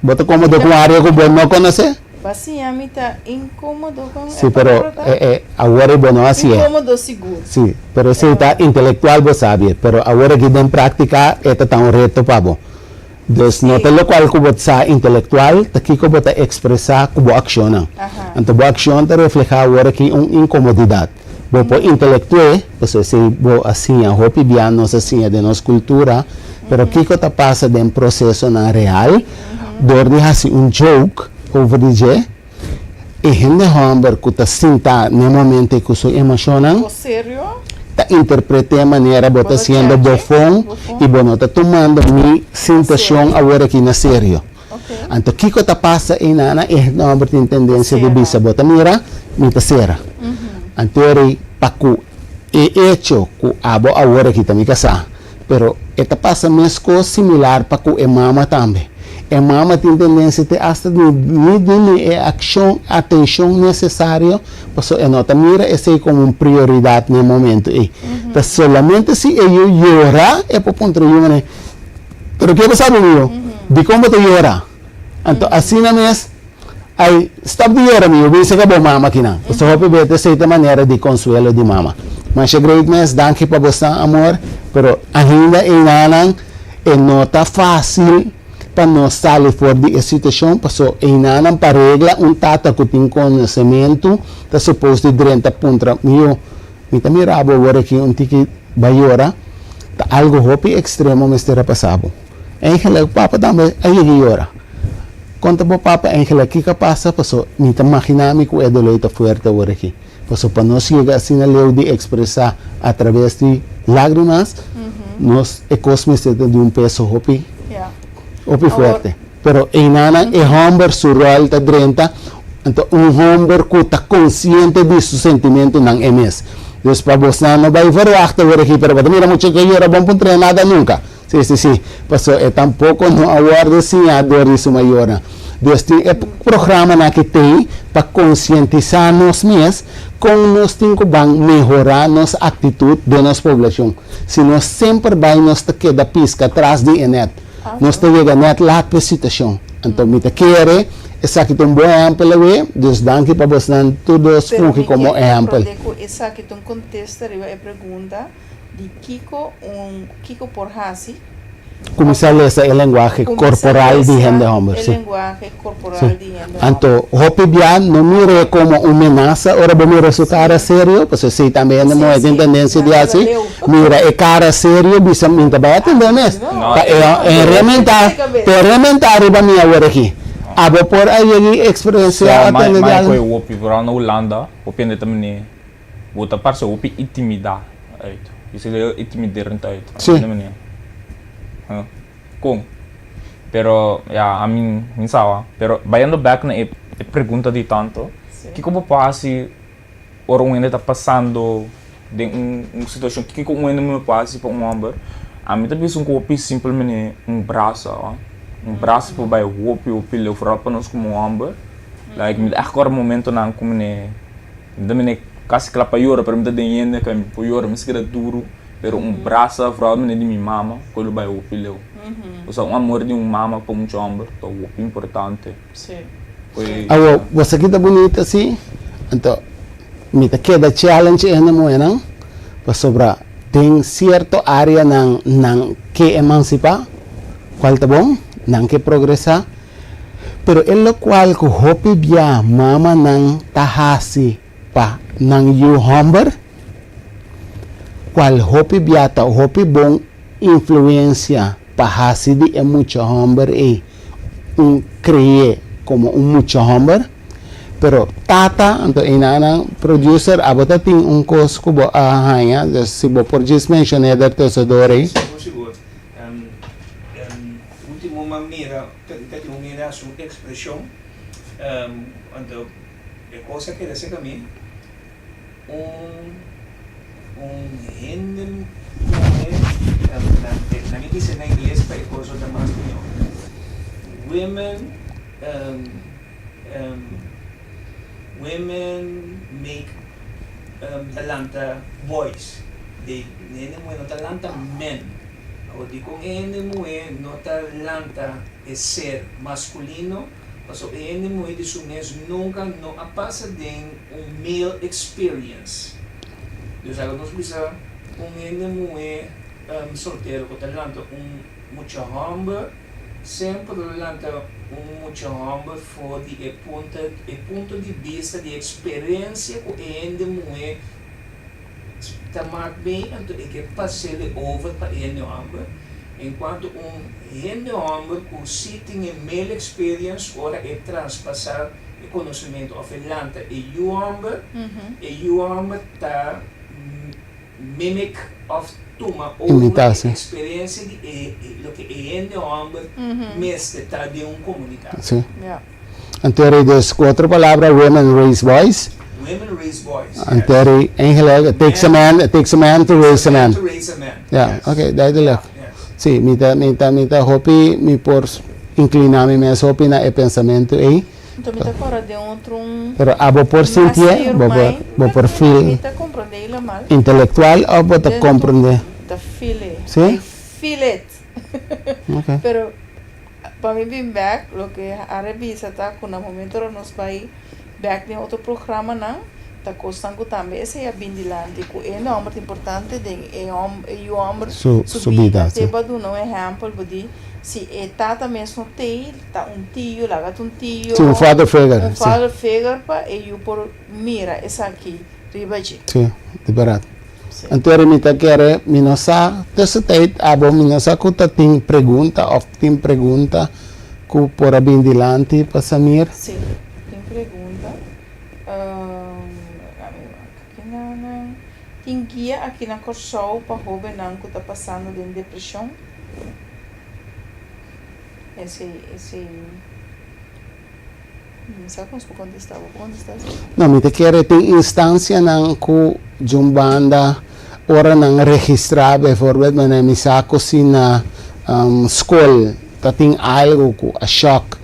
Bota cômodo com área que bom não conhece? Basicamente incómodo con sí, pero ahora bueno así es. Incómodo seguro. Sí, pero ese está intelectual vos sabes, pero ahora que en práctica este está un reto para vos. Entonces no te lo cual como está intelectual, te aquí como te expresa como acción. Entonces vos acción te refleja ahora aquí una incomodidad. Vos por intelectual, pues si vos así a hopi bien nos así de nos cultura, pero aquí que te pasa de un proceso na real, dormir así un joke over the je e gente humber que está sinta no momento que se emocionan sério ta interprete a maneira bota sendo bofão e bono tá tomando mi sensação agora aqui na sério. Então o que está passa em nana é não tem tendência de bisa bota mira mi tá sera. Então ele pacu e hecho que abo agora aqui também casa, pero eta passa mesmo similar pacu e mama também. A mama tem tendência de hasta de ação, atenção necessária, porque a nota mira esse como uma prioridade no momento. E solamente se eu llorar é para ponto de pero que sabe meu? De como te llora? Então assim na mes, aí stop de llorar meu, vem se acabou mama aqui não. Você vai ver essa maneira de consuelo de mama. Mas é great mes, danke para você amor, pero ainda em nanan é nota fácil para nós sair fora de situação, passou em nada para regla tata que tem conhecimento, está suposto de 30 pontos meu, me tá mirabo agora aqui tiki bayora, tá algo hopi extremo me estará passado. Engela papa também aí giora. Conta pro papa engela que passa, passou me tá imaginar que é doleta forte agora aqui. Passou para nós chegar assim a leu de expressar através de lágrimas, nós ecosme de peso hopi. Opi fuerte. Pero en nana es hombre su rol de 30, entonces un hombre que está consciente de su sentimiento en MS. Entonces para vos no va a verwachten por aquí, pero mira mucho que yo era bom para nada nunca. Sí. Pues tampoco no aguardo sin ador de su mayora. Entonces el programa na que tem para concientizarnos más con nos cinco van mejorar nuestra actitud de nuestra población. Si no siempre va nos queda pisca atrás de net. Nós temos net laat per situação. Então, me quer essa aqui tem um bom exemplo, dus danke para você todos funcionam como exemplo. Essa aqui tem um contexto, é pergunta de Kiko por Hasi, Começar essa o linguagem corporal de gente homem. El Sim. lenguaje corporal Sí. de gente Anto, hopi bia no mire como uma amenaça, ora vou mira sua cara sério, porque se também Sim, não é sim. tendência de Nada assim, leu. mira é cara sério, bisa minta vai atender mesmo. Não. Realmente arriba minha hora aqui. Abo por aí experiência So, atender mai ko de wopi vooral na Hollanda, wopi en dit manier. Bota parso wopi intimidar uit. Isso é intimiderend uit. Sim. Na manier. Kung. Pero a mim sawa. Pero bayando back na pergunta de tanto, Sim. que como passa or ainda está passando de situação que como ainda me passa para homem. A mim também são copi simplesmente braço, braço para vai wopi leu fora para nós como homem. Like me agora momento na como ne me quase que lá para yora para me dar dinheiro que me por yora me se queda duro. Pero braço fora me de minha mama quando vai wopi leu. Ou seja, amor de mama para homem, é o importante. Sim. Awo, você que tá bonita assim, então, me tá queda challenge ainda moena, para sobra tem certa área nang que emancipar, qual tá bom, nang que progressar, pero el qual que hopi bia mama nang tahasi pa nang you humber, qual hopi bia ta hopi bom influência pa hasi di mucho humber e creie como mucho humber, pero tata anto inana producer abota ting kos kubo ahaya si bo por just mention eder to so dore Seguro. Último maneira, que unirá su expresión, cuando la cosa que dice que a mí, gente, la que dice en inglés, para cosas de más women make talanta boys. De nene mo no talanta men. O di kung ene mo no talanta es ser masculino, paso ene mo de sumes nunca no pasa de male experience. Dios algo nos bisa kung ene mo solteiro com talanta mucho hombre, sempre talanta mucho hombre for de ponto de vista de experiência com ene mo tamak bem, então é que passei over para ene hombre, enquanto ene hombre com sitting em male experience ora é transpassar o conhecimento of talanta e o hombre tá mimic of tuma ou Imitação. experiência de lo que ene hombre mestre tá de comunicação. sim Yeah. antere des quatro palavras women raise boys Women raise boys. antere em inglês it takes a man to raise a man To raise a man. yeah Yes. okay daí lá Yes. sim mita hopi mi por inclinar mi mes hopi na e pensamento aí. Então, me tá fora de outro Pero abo por sentir, bo por feel Me tá compreender ele mal. intelectual o bo te comprender. Tá feel. Sí? Feel it. Okay. Pero para mim bem back, lo que a revista tá com no momento nos vai back de outro programa não, tá costando também esse é bindilante, que é não muito importante de o homem Subida, Tem sim. bado um exemplo de se é tata mesmo tem, tá tio, lagat tio. Sim, father figure. Father figure pa e eu por mira essa aqui, ribaji. Sim, de barato. Sim. Anterior mi ta quere minosa, desse tait abo minosa ku ta ting pergunta ku por abindilante pa Samir. Sim, tem pergunta. Tem guia aqui na Corsol para jovem não que está passando de depressão? Esse não sabe como contestar, vou contestar. No, mi ta quere ting instância nang ku jumbanda ora nang registra bijvoorbeeld wanneer mi sako sina school ta ting algo ku a shock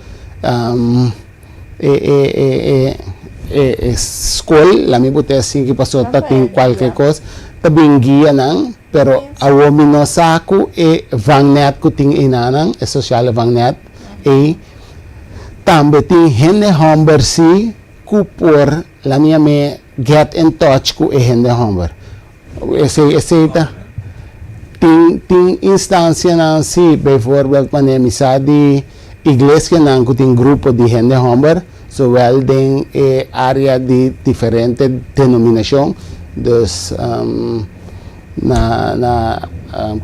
school la mi bote assim que passou ta ting qualquer coisa ta bingia nang pero awo mi no sako e vangnet ku ting inanang e social vangnet e também tem gente homem si ku por la minha me get in touch ku e gente homem esse tá ting instância não se, bijvoorbeeld wanneer misadi igreja não tem grupo de gente homem, zowel tem área de diferente denominação, dus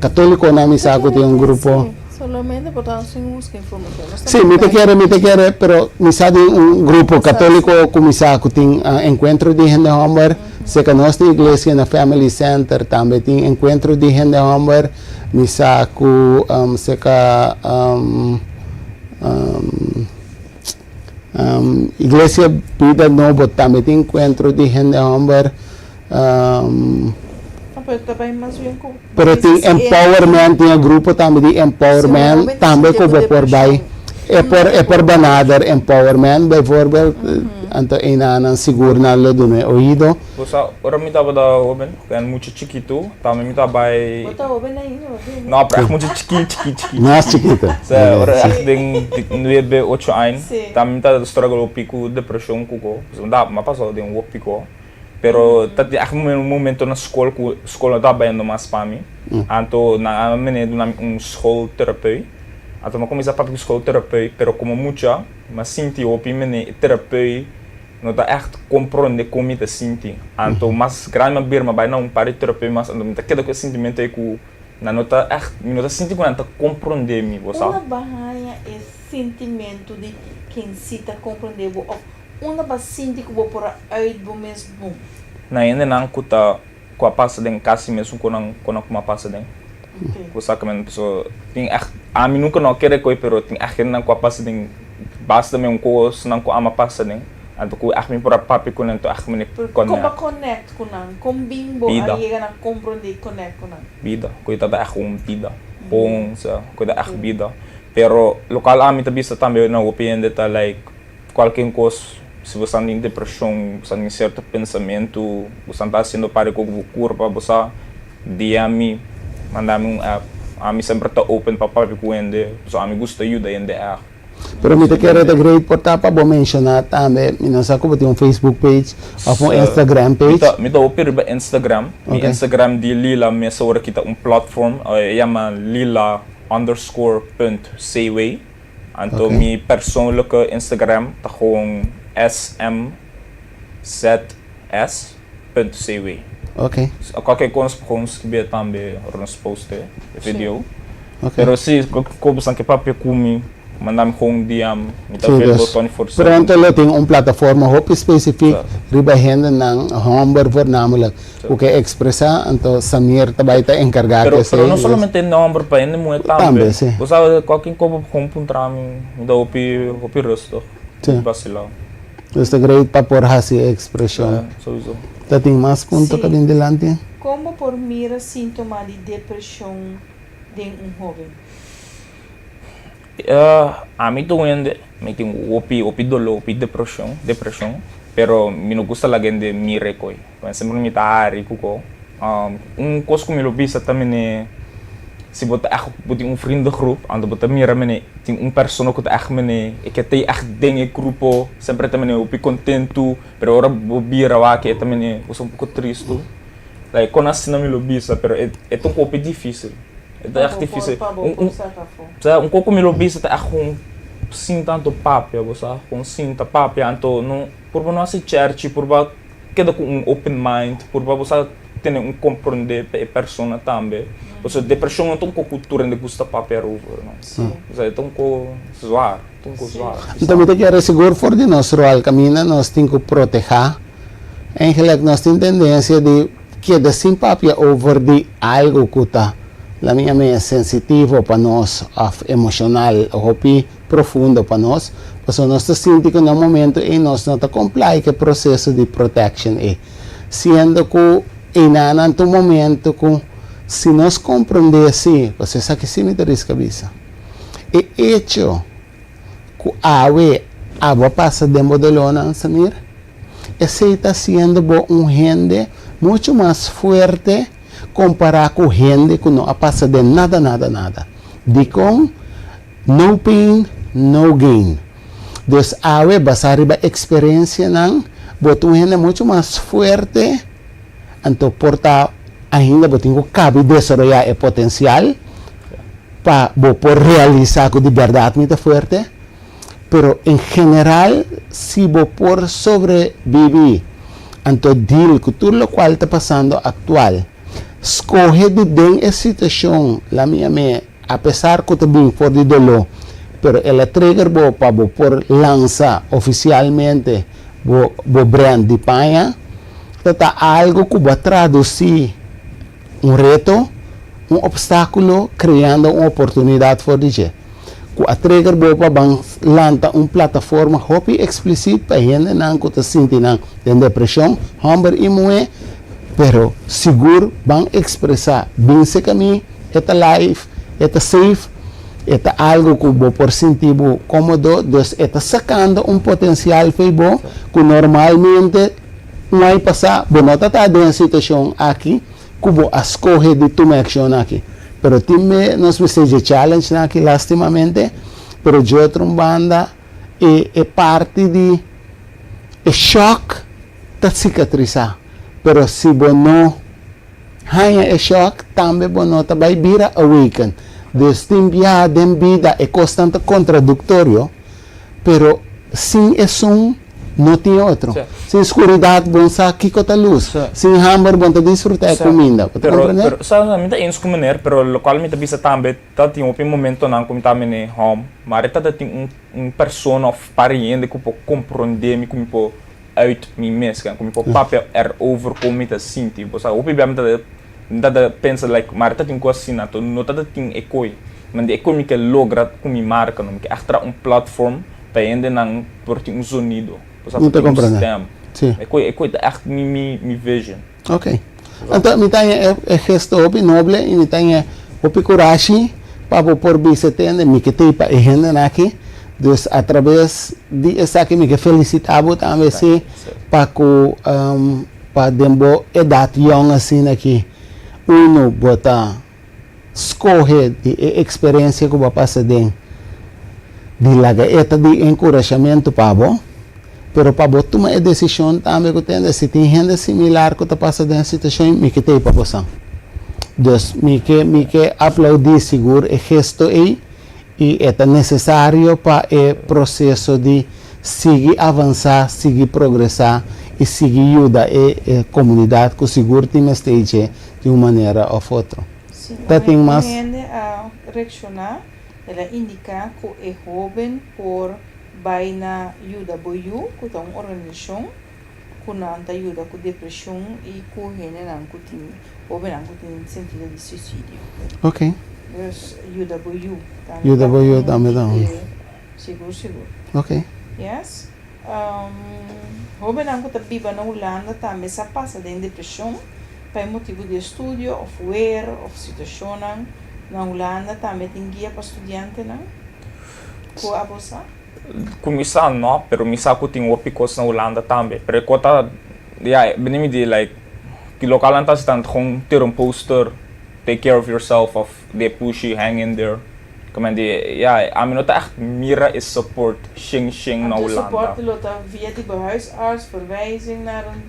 católico na misa tem grupo. Solamente botar sem buscar informação. Sim, me te quer, pero misa de grupo católico com misa tem encontro de gente homem, se que nossa igreja na Family Center também tem encontro de gente homem, misa com se que igreja Vida Novo também tem encontro de gente homem. Pero tem empowerment, tem grupo também de empowerment, também como por baixo. É por banadar empowerment, bijvoorbeeld, anto inanan siguro na lo do meu ouvido. Bosa, ora mi tava da oben, kan muito chiquito, também mi tava Botar o bem aí, não, para muito chiquito. Mais chiquita. Sa ora ding 9, 8 anos, Sim. também tá struggle o pico depressão kuko. Dá, mas passou de um pico. Pero tati ako may momento na school na indo mas pami. Anto na mene do school therapy. Anto makomisa papi school therapy, pero como mucha, mas sinti opi mene therapy no ta echt compreende como te sinti. Anto mas grande birma vai na pari therapy mas anto ta queda com sentimento aí ku na nota echt, nota sinti ku anta compreender mi, você uma barranha é sentimento de quem se está compreendendo. Uma paciente que vou por aí do mesmo. na ainda não kuta com a passa den kasi mesmo com uma passa den. Ku saca men pessoa tem a mim nunca não querer coi pero tem a não com a passa den basta me coisa não com ama passa den. Anto ku mim por a papi com então me Como connect com não, com bimbo aí na compreender connect com não. Vida, coita da vida. Bom, sa coita vida. Pero local a mim tabisa também na opinião de tá like qualquer coisa. Se você tem depressão, você tem certo pensamento, você está sendo para com o corpo, você DM, manda-me a mim sempre está open para papi com ele, so a mim gosta de ajuda ainda é. Pero me te quero de great por tapa bo mencionar também, não sei como tem um Facebook page ou um Instagram page. Me dá open para Instagram, mi Instagram de Lila, me saura kita platform, chama lila_.sayway. Anto mi persoonlijke Instagram tá com smzs.cw. Ok. Qualquer coisa para escrever também nos posts vídeo. Ok. Pero se como você quer papi comigo, mandar-me com DM, me dá ver o Tony for Pronto, lo tem plataforma hop específica, riba gente ng number for namula. O que expressa, então Samir também está encarregado. Pero não somente number para ele, muito também. Você sabe qualquer coisa para encontrar me dá o resto. Vacilão. Este great para por hasi expressão. Sowieso. Tá tem mais ponto que vem delante? Como por mira sintoma de depressão de jovem? A mim também me tem opi dolo, opi depressão, pero me não gosta la gente me recoi. Quando sempre me tá ari kuko. Coisa que me lobisa também se botar een vriendengroep, en dan botar mira mene, tem persona que echt mene, ik heb echt dingen grupo, sempre também opi contento, pero ora bobira wa que também eu sou pouco triste. Like quando assim não me lobisa, pero é tão pouco difícil. É echt difícil. Pouco me lobisa tá sim tanto papia, você com sim tá papia, então não por não assim church, por queda com open mind, por você ter compreender a persona também. Porque depressão não tem cultura de gusta papel over, não. Sim. Então zoar. Então me quero seguro for de nós roal caminho nós temos que proteger. Eigenlijk nós temos tendência de que de sim papel over de algo que tá la minha é sensitivo para nós, emocional, hopi profundo para nós. Porque nós sentimos que no momento e nós não está comply que processo de protection é. Sendo que inanan tu momento com se nós compreender assim, você sabe que sim me interessa cabeça. E hecho que a passa dentro de lona, Samir, esse está sendo gente muito mais forte comparado com gente que não passa de nada. De com no pain, no gain. Então, basar a experiência não, botou gente muito mais forte. Então, porta ainda vou ter que desarrollar o potencial para poder realizar que de verdade muito forte. Pero em geral, se vou por sobreviver ante o deal que tudo o qual está passando atual, escolhe de bem a situação, la minha mãe, apesar que está bem fora de dolor, pero ela trigger vou para por lançar oficialmente o brand de Panha, está algo que vai traduzir reto, obstáculo, criando uma oportunidade for DJ. A trigger bopa bang lanta plataforma hopi explicit para gente não que está sentindo depressão, hamber e moe, pero seguro bang expressar bem se caminho, eta live, eta safe, eta algo que vou por sentir cómodo, dus eta sacando potencial feibo que normalmente não vai passar, não está em situação aqui, que vou escolher de tomar ação aqui. Pero time nos seja challenge aqui lastimamente, pero de outra banda é parte de choque da cicatrizar. Pero se você não ganha choque, também você não vai virar awaken. Destimbiar de vida é constante contraditório, pero sem isso não tem outro. Sí. Sem escuridade, bom sabe que a luz. Sí. Sem hammer, bom desfrutar a comida. Pero sa minta eens ko maner, pero lokal minta bisa tambe, ta tinha um momento não como também né home, mas tá tem persona of pariente que pode compreender me como pode uit me mesca, como pode papel over como minta sinti, você o bem minta pensa like, mas tá tem coisa assim, não tá tem ecoi, mas de ecoi que logra com me marca, não que extra platform para ainda não por ter sonido. Não te compreendo. Sim. É echt mi vision. Ok. Então, me tem gesto opi noble e me tem opi coragem para por visitar me que tem para gente aqui. Dus através de essa que me felicitava também se para que para dembo edad young assim aqui uno bota escolher de experiência que vai passar de laga de encorajamento para bom. Pero para você tomar a decisão também que tem, se tem gente similar que está passando em situação, me que tem para você. Então, me que aplaudir seguro o gesto aí e é necessário para o processo de seguir avançar, seguir progressar e seguir ajudar a comunidade que seguro tem stage de uma maneira ou outra. Sim, Tá, tem mais? a reaccionar, ela indica que é jovem por vai na ajuda boiu, que é uma organização que não ajuda com depressão e com gente não tem, ou bem não tem sentido de suicídio. Ok. Dus ajuda boiu. Ajuda boiu também dá. Seguro. Ok. Yes. Jovem não que vive na Holanda também se passa de depressão, por motivo de estudo, ou ver, ou situação na Holanda também tem guia para estudante, não? Com a bolsa? Kumisa no, pero misa ko ting opi ko sa Holanda também. Pero ko ta benimi di like ki lokalan ta stand kung ter poster, take care of yourself of the pushy hang in there. Como die amin ta echt mira is support shing na Holanda. Support lota via die behuisarts, verwijzing naar een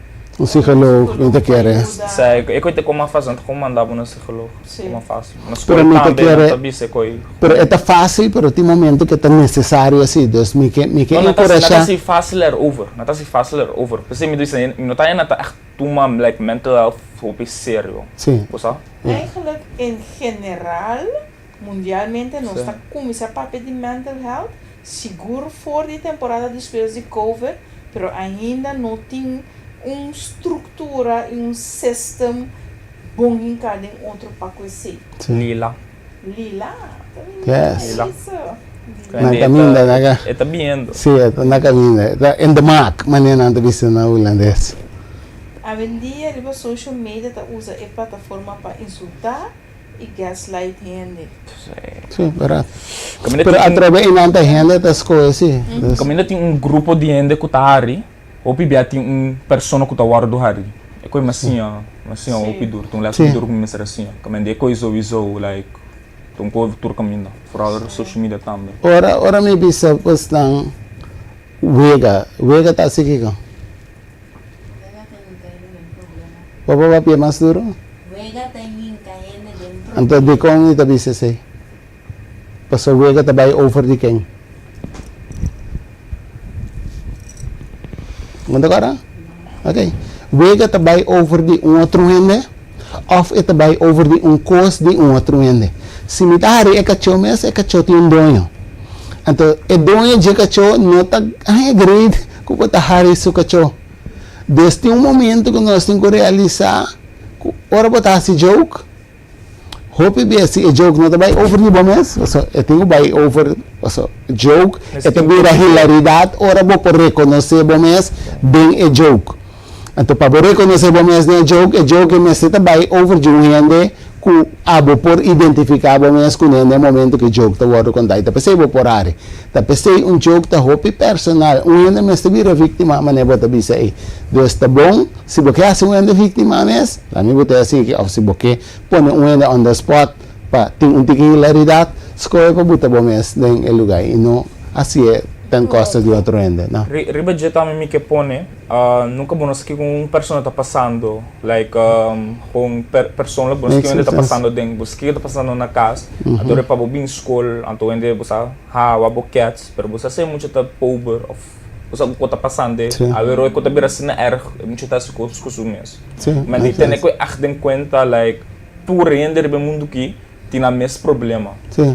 psycholoog, muita quer. Sei, eu coite como fazendo como mandava no psicólogo. Como faz. Mas Pero muita quer. Pero Pero é fácil, pero tem momento que é necessário assim, dus me que encorajar. Não tá fácil over. Não tá fácil over. Porque me dizem, não tá ainda echt uma like mental health op sério. Sim. Você? Eigenlijk in general, mundialmente, não está com esse papel de mental health, seguro for de temporada depois de COVID, pero ainda não tem uma estrutura e sistema bom em cada outro para conhecer. Lila. Yes. Lila. Na caminda, naga. Está vindo. Sim, na caminda. In the mark, maneira não vista na holandês. Hoje em dia, a social media usa a plataforma para insultar e gaslight gente. Sim, verdade. Pero Pero através de tanta gente das coisas, sim. Como ainda tem grupo de gente que está ali, ou bibia tem pessoa que está guardando ali. É coisa assim, ou pidur, então lá pidur como mesmo assim. Como ainda é coisa like, então coisa tur caminho, fora da social media também. Ora me bisa pues nang wega tá seguindo. Papa papi mais duro? Wega Wega timing kaya na din. Anto di kong ita bisese. Paso wega tabay over di keng. Manda ka Okay. Wega tabay over di outro hende. Of ita bay over di cos di outro hende. Si mitahari ekacho mes ekacho ti donyo. Anto donyo je kacho no tag grade kuko tahari su kacho. Desde momento que nós temos que realizar, ora botar esse joke, hope be esse joke não vai over de bomes, eu tenho vai over, joke, é também a hilaridade, ora vou por reconhecer bomes bem é joke. Então para reconhecer bomes é joke é mas vai over de gente que abo por identificar bomes com no momento que joke tá word com daí, tá pensei vou por área, tá pensei joke tá hope personal, gente mas vira vítima mas não bota bisa aí. Dus tá bom, se você hace uma vítima mes, a mim botar assim que se você põe uma on the spot, pa tem hilaridade, escolhe para botar bom mes em lugar e não assim é tem costa de outro ende, não? Riba je também que pone, nunca bonos que com persona tá passando, like com persona bonos que tá passando dentro, bonos que tá passando na casa, adore para bobin school, anto ende bosa ha wabo cats, pero bosa sei muito tá pobre of bosa ko tá passando, a ver ko tá bira sina erg, muito tá se costumes. Mas de ter que achar em conta like por render be mundo que tinha mesmo problema.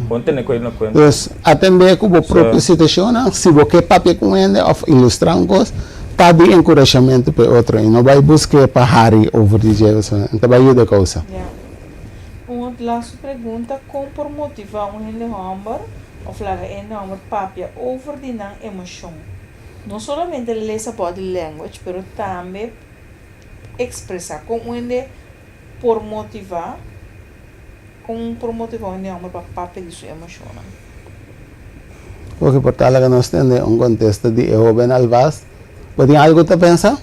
Ponte ne ko na conta. Dus atender com a própria situação, se você papel com ele of ilustrar coisa, tá de encorajamento para outro e não vai buscar para Harry over the jails, então vai ir da coisa. Uma last pergunta, como por motivar gente homem ou falar em homem papel over de não emoção. Não somente ler essa body language, pero também expressar como ele por motivar um homem para papel de sua emoção. Porque por talaga nós temos contexto de jovem alvas, pode algo te pensar?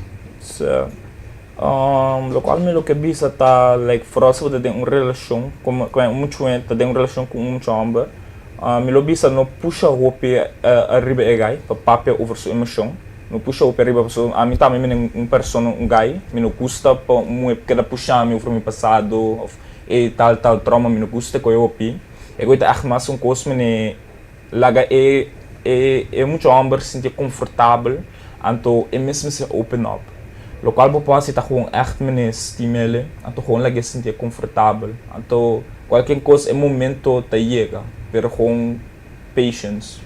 Lo qual me lo que bisa tá like for us você tem uma relação com muito gente, tem uma relação com um homem. Me lo bisa no puxa roupa arriba é gai, para papel over sua emoção. No puxa roupa arriba, a mim também me persona gai, me não custa para cada puxar me over meu passado e tal trauma me não custa com eu opi. Eu gosto de mais coisa me laga é muito homem se sentir confortável, então é mesmo se open up. Local papa se tá com echt me stimule, então gewoon laga se sentir confortável. Então qualquer coisa é momento tá chega, pero com patience.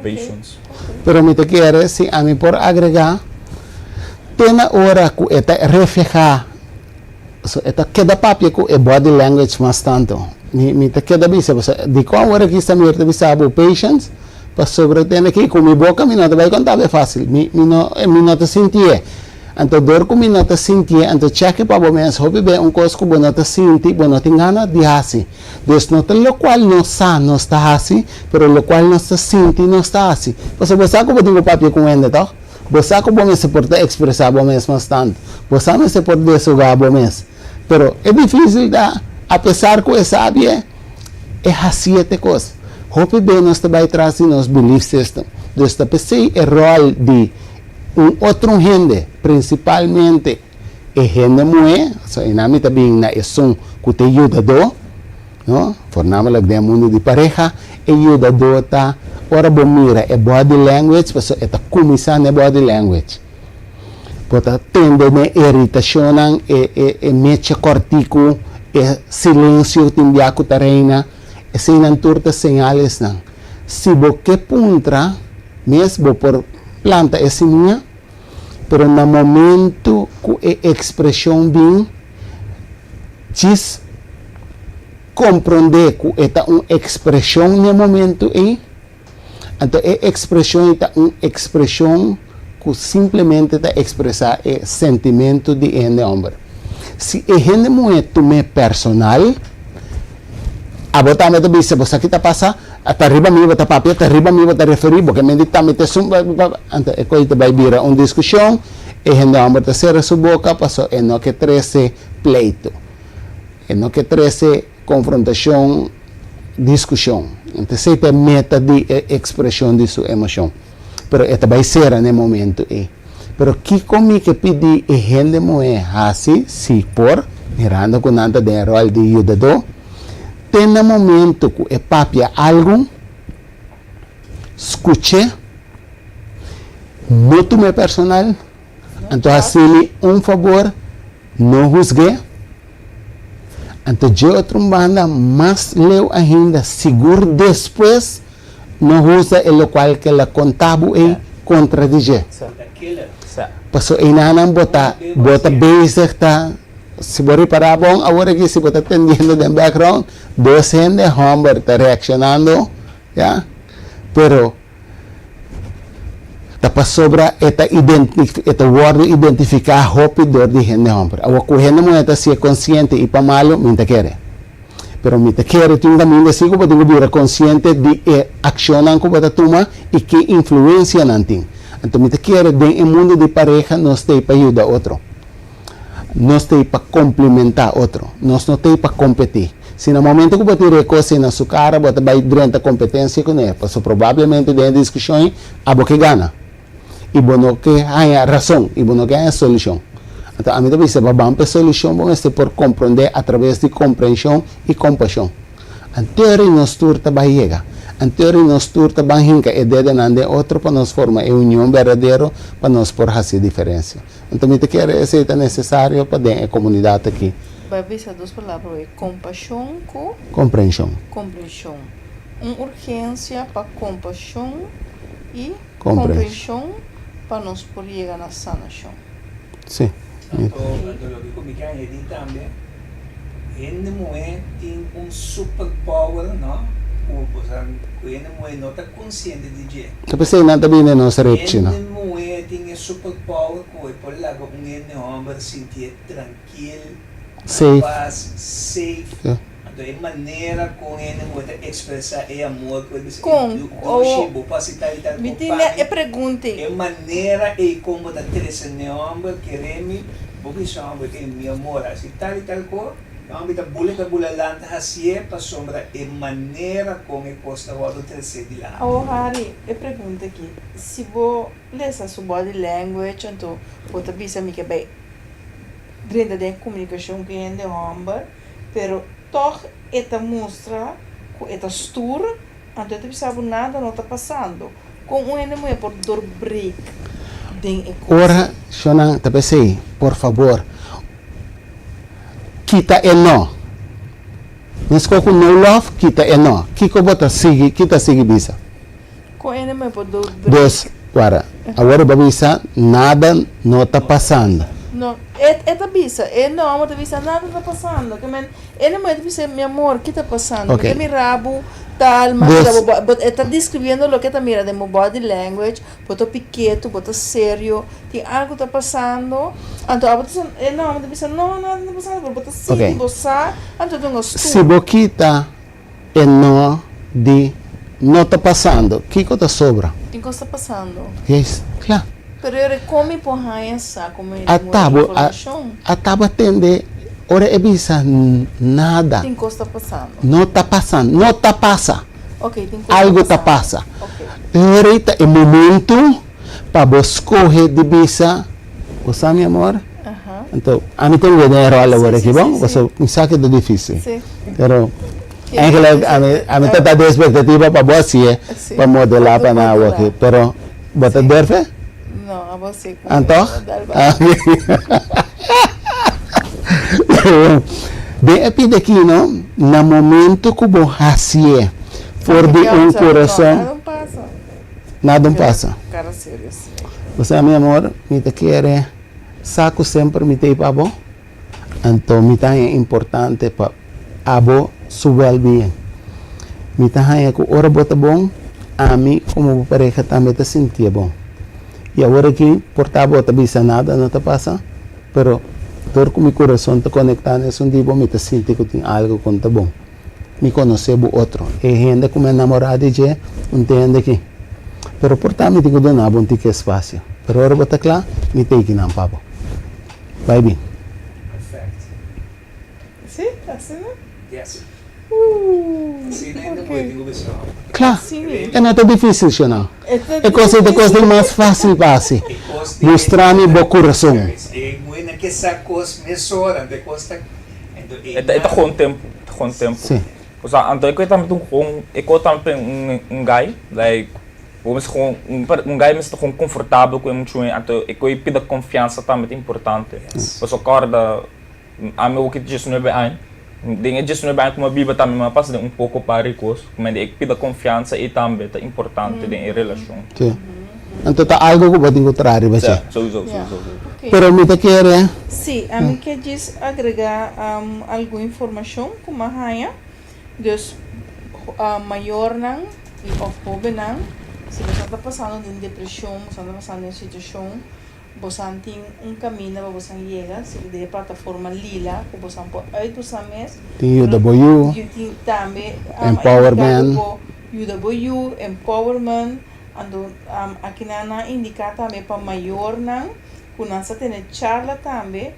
Patience. Pero me te quiere si a mí por agregar, tem hora que está reflejar. Esta queda papel com é body language mais tanto. Me te queda bisa, de qual hora que está me bisa abo patience, para sobre ter que com minha boca me não vai contar é fácil. Me não te sentir. Então dor com me não te sentir, então check para o mês, hobby bem coisa que você não te sentir, você não tem gana de assim. Dus não tem lo qual não sa não está assim, pero lo qual não se sente não está assim. Você você como digo papel com ele, tá? Você como me se pode expressar o mês mais tanto. Você não se pode desogar o mês. Pero é difícil da, apesar que é sabia, é assim até coisa. Hobby bem nós também traz nos belief system. Dus tá pensei é rol de outro gente, principalmente a gente mulher, e nami também na som que te ajudador, no? Fornamelijk de mundo de pareja, ajudador tá, ora bom mira, é body language, porque é tá começar na body language. Porque tende na irritação, é mecha cortico, é silêncio, timbiaco tareina, é sem turta señales não. Se você puntra, mesmo por planta é minha, pero no momento que a expressão vem, diz compreender que é uma expressão no momento aí, então a expressão é uma expressão que simplesmente está expressar o sentimento de gente homem. Se a gente não é tão personal, a botar me dice, você aqui está passando, até arriba me bota papel, até arriba me bota referir, porque me dita me te sum, então é coisa vai virar uma discussão, e a gente homem está cerra sua boca, passou e não que 13 pleito, e não que 13 confrontação, discussão. Então sempre meta de expressão de sua emoção. Pero esta vai ser no momento aí. Pero que comigo que pedi a gente moer assim, se por mirando com nanta de rol de ajudador, tem no momento que é papia algo, escute, não tome personal, então assim, favor, não juzgue, então de outra banda, mais leu ainda, seguro depois, não usa o qual que ela contava e contradizer. Daquela. Paso inanan bota basic ta si bori para bom agora que se bota atendiendo de background docente Humber está reaccionando ya pero ta sobra esta word identificar rápido de gente Humber agora correndo muito se é consciente e para malo me quer pero me quer tu também de sigo para tu consciente de accionan que bota toma e que influencia nanting. Então, me quer bem o mundo de pareja nós tem para ajudar outro, nós tem para complementar outro, nós não tem para competir. Se no momento que você recoce na sua cara, você vai durante a competência com ele, porque provavelmente dentro da discussão, a boca ganha, e você que há razão, e você que há solução. Então, a mim também se vai para a solução, vamos por compreender através de compreensão e compaixão. A teoria nós turta vai chegar. En teoria nós turta banhinka e dede nande outro para nós formar a união verdadeira para nós por fazer diferença. Então me te quer esse é necessário para dentro da comunidade aqui. Vai ver duas palavras, compaixão com Compreensão. compreensão. Urgência para compaixão e Compreensão. compreensão para nós poder chegar na sanação. Sim. Tanto lo que comigo aí também, ele não tem superpower, não? Ele não está consciente de que Tapos ay nata bine no sa repchi no. ele não tem superpower que por lá com ele homem sentir tranquilo, Safe. paz, safe. Yeah. Então é maneira com ele pode expressar o amor que ele Com me Me tinha pergunta. é maneira e como da três homem queremos porque só homem que me amor assim tal e tal coisa. Ang bita bulan hasie pa sombra e maneira como costa o outro terceiro de lá. Oh, Harry, eu pergunto aqui, se você lessa sua body language, então, você bisa mi que bem, dentro da comunicação que é de homem, pero toch esta mostra, esta stur, então você sabe nada não está passando. Com um enemy por dor break, den Ora, Shonan, tapos ay, por favor, kita no. Nesko kung no love, kita no. Kiko bota sige, kita sige bisa. Com enemy por dor break. Dos, para. Agora babisa, nada no está passando. No, esta bisa, não, mas bisa nada está passando. Que men, ele me dice, mi amor, ¿qué está pasando? Okay. Que mi rabo tal, mas está describiendo lo que está mira de mi body language, boto piqueto, boto sério, tem algo está passando. Então, a boto não, mas bisa não, nada está passando, boto sim, Okay. você, então tenho Se boquita no de no está passando, Kiko está sobra. Tem coisa está passando. Yes, claro. Pero eu come por essa, como A tabo atende, ora é bisa nada. Tem coisa está passando. No está passando, no está passa. Ok, tem coisa Algo está está passa. Ok. Ahorita é momento para escolher de bisa. Você, meu amor? Aham. Então, a mim tem que ver agora aqui, sim, bom? sim, Você me sabe que é difícil. Sim. Pero, a mim está de expectativa para você, Sim. para modelar para na Modelar. aqui. Pero, você deve? Não, a você. Então? Bem, é pide aqui, não? No momento que você for de coração, Não passa. nada passa. Cara, sério. Você, meu amor, me te quer saco sempre me te para bom. Então, me tá é importante para abo su well-being. Me tá é que ora bota bom, a mim como pareja também te sentia bom. E agora que por tá bota bisa nada não te passa, pero dor com meu coração te conectar nesse um dia me te senti que tem algo com tá bom. Me conhecer o outro. E gente como namorada de entende que. Pero por tá me digo donar bom tique espaço. Pero ora bota claro, me tem que não papo. Vai bem. Perfect. Sim, assim, né? Yes. Sim, ainda ok. tenho visão. Claro. Sim. É nada difícil, não. É coisa mais fácil para si. Mostrar-me o coração. E muito que essa coisa me sora, de costa Ito gewoon tempo. Ito gewoon tempo. Sim. O sea, anto ik weet dan gewoon, ik hoor dan een guy, like, hoe is gewoon, een guy is gewoon comfortabel com ele, anto ik wil je pida confiança também importante. Pues o corda, a mim o que diz não é bem, dingen diz não é bem como a Bíblia também, mas passa de pouco paricos, mas ik pida confiança e também é importante em relação. Sim. Então tá algo que pode encontrar, vai ser. Sowieso. Ok. Pero me te quer, Sim, a mim quer diz agregar alguma informação como a rainha, dus maior não e of jovem não, se você está passando em depressão, você está passando em situação, você tem caminho para você chegar, se de plataforma lila, que você pode ajudar mais. tem UW, Tem também Empowerment. UW, Empowerment, ando aqui na indica também para maior não, quando nós temos charla também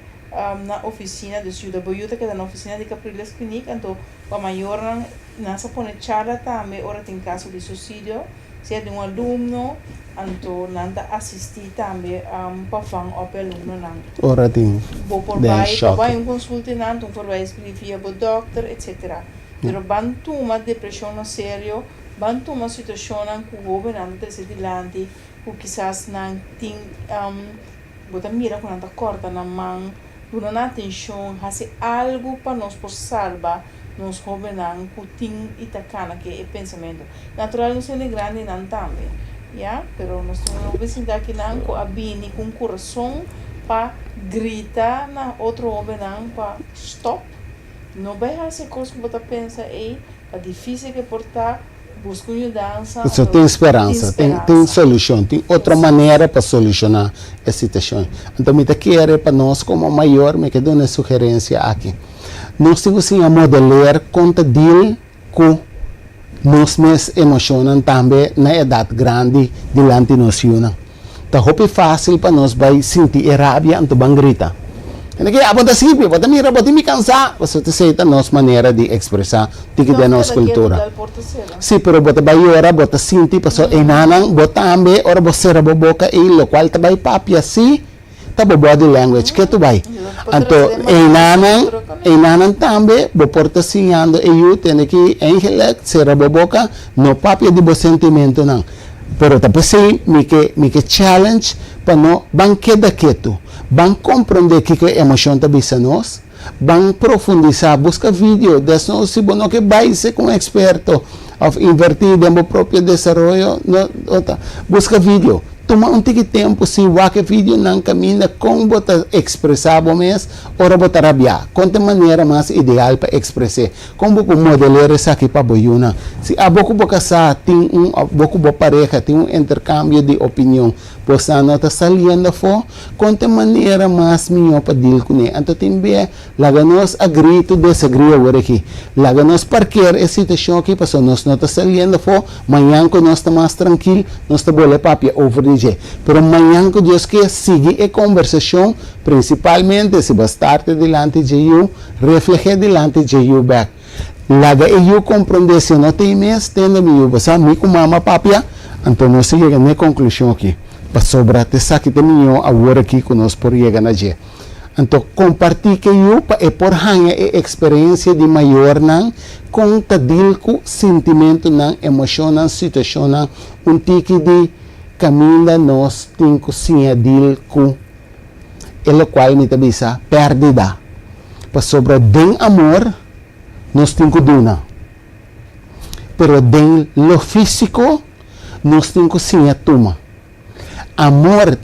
na oficina do UW, que é na oficina de Capriles Clinic, então para maior não, nós põe charla também, ora tem caso de suicídio, se é de aluno, então nós assistir também para fan o aluno não. ora tem. Vou por Den baixo, choque. vai consulta não, então por baixo escrevia para o doctor, etc. Pero bantu uma depressão no sério, bantu uma situação que o governo está se dilante, que quizás não tem, bota mira quando está corta na mão, dando atenção, fazer algo para nós por salvar nos governos que tem itacana que é pensamento. Natural não é grande não também, yeah? Pero nós temos uma vecindade que não com a bini com coração para gritar na outro governo para stop. Não vai fazer coisas que você pensa, é difícil que portar, busca mudança. Isso tem esperança, tem solução, tem outra maneira para solucionar a situação. Então, me te quer para nós como maior, me quer dar uma sugerência aqui. Nós temos que modelar conta dele com nós mesmos emocionam também na idade grande delante de nós. Então, é fácil para nós vai sentir rabia, então vamos gritar. Kaya abot simple, bota mira, bota mi cansa. Basta te a nossa maneira de expressar tiki da nossa cultura. Sim, pero bota bayora, bota sinti, paso enanang, bota ambe, ora bosera boboca e lo qual tabay papi assim, tabo body language que tu bay. Anto enanang tambe, bo porta sinhando e you tene que engelek, sera boboca, no papi de bo sentimento nang. Pero tapos sim, mi que challenge para no banqueda quieto. Van compreender que a emoção está bisa nós, van profundizar, busca vídeo, desde se bono que vai ser com experto of invertir no próprio desenvolvimento, busca vídeo. Toma tempo se o vídeo não caminha como botar expressar mês, ora botar rabiar. Quanto maneira mais ideal para expressar. Como vou modelar isso aqui para boiuna. Se a boca casar tem boca pareja, tem intercâmbio de opinião, você não está saliendo fora, quanto maneira mais melhor para deal com ele. Então também, laga nós agree to disagree agora aqui. Laga nós parquear essa situação aqui, para nós não está saliendo fora, amanhã que nós está mais tranquilo, nós está boa papia over. Pero amanhã que Deus quer seguir a conversação, principalmente se bastante delante de you, refletir delante de you back. Laga e you compreender se não tem mês, tendo me you, basta me com mama papia, então nós chegamos na conclusão aqui. Para sobrar te saque de mim agora aqui conosco por chegar na dia. Então compartilhe que you para por hanha a experiência de maior não com tadil com sentimento não emoção não situação não tique de caminha nós tem que sim adil com ele qual me tabisa perdida para sobrar den amor nós tem que duna pero den lo físico nós tem que sim toma amor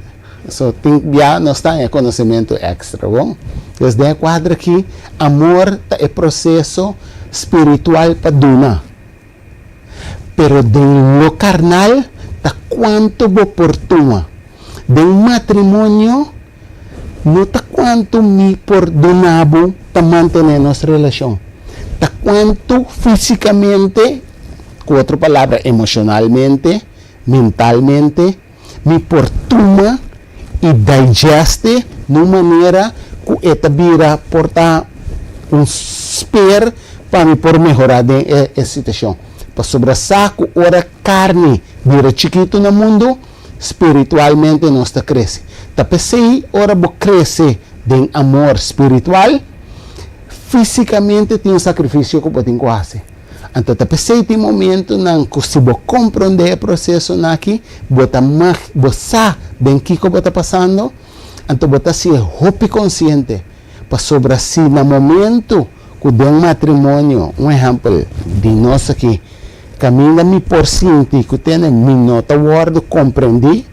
so já nós está em conhecimento extra bom desde a quadra aqui amor é processo espiritual para duna pero den lo carnal ta quanto bo portuma den matrimônio não ta quanto me por donabo ta manter nossa relação ta quanto fisicamente com outra palavra emocionalmente mentalmente me portuma e digeste de maneira que eta vira portar spare para me por melhorar a situação para sobressar que ora carne vira chiquito no mundo espiritualmente nós está cresce tá pensei ora bo cresce de amor espiritual fisicamente tem um sacrifício que você tem que fazer. Então, pensei tem momento que se você compreender o processo aqui, você sabe bem o que você está passando, então você se é consciente para sobre si no momento que de um matrimônio, um exemplo de nós aqui, caminha-me por ciente que tem me nota word compreender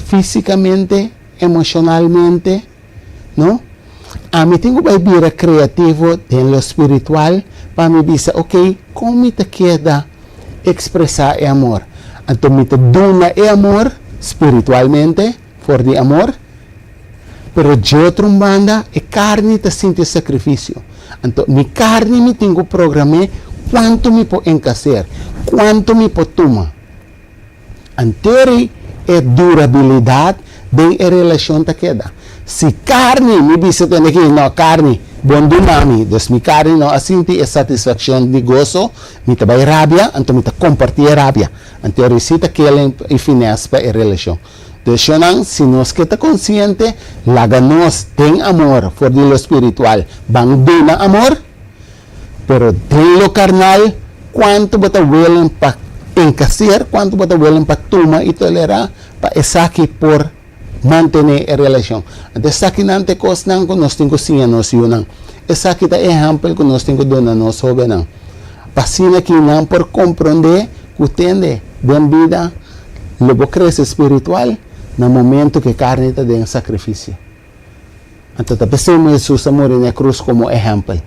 fisicamente, emocionalmente, não? A mim tenho que vir criativo no espiritual para me dizer, ok, como me queda expressar o amor? Então, me dona o amor espiritualmente, por de amor, pero de outra banda, a carne te sente sacrifício. Então, minha carne me tenho que programar quanto me pode encaixar, quanto me pode tomar. Anterior é durabilidade de a relação te queda. Se carne me diz que não carne, bom do mami, então minha carne não sente a satisfação de gozo, me vai rabia, então me compartilha rabia. Anterior se te querem e finesse para a relação. Então, se nós que está consciente, laga nós tem amor, for de lo espiritual, bang dona amor, pero de lo carnal, quanto você willing para encaixar, quanto você willing para tomar e tolerar, para essa aqui por manter a relação. Então, essa aqui não tem coisa que nós temos que ser nós yun. Essa aqui é exemplo que nós temos que dar a nós jovens. Pasina aqui não por compreender que entende bem vida, logo cresce espiritual, no momento que a carne está em sacrifício. Então, pensamos Jesus amor na cruz como exemplo.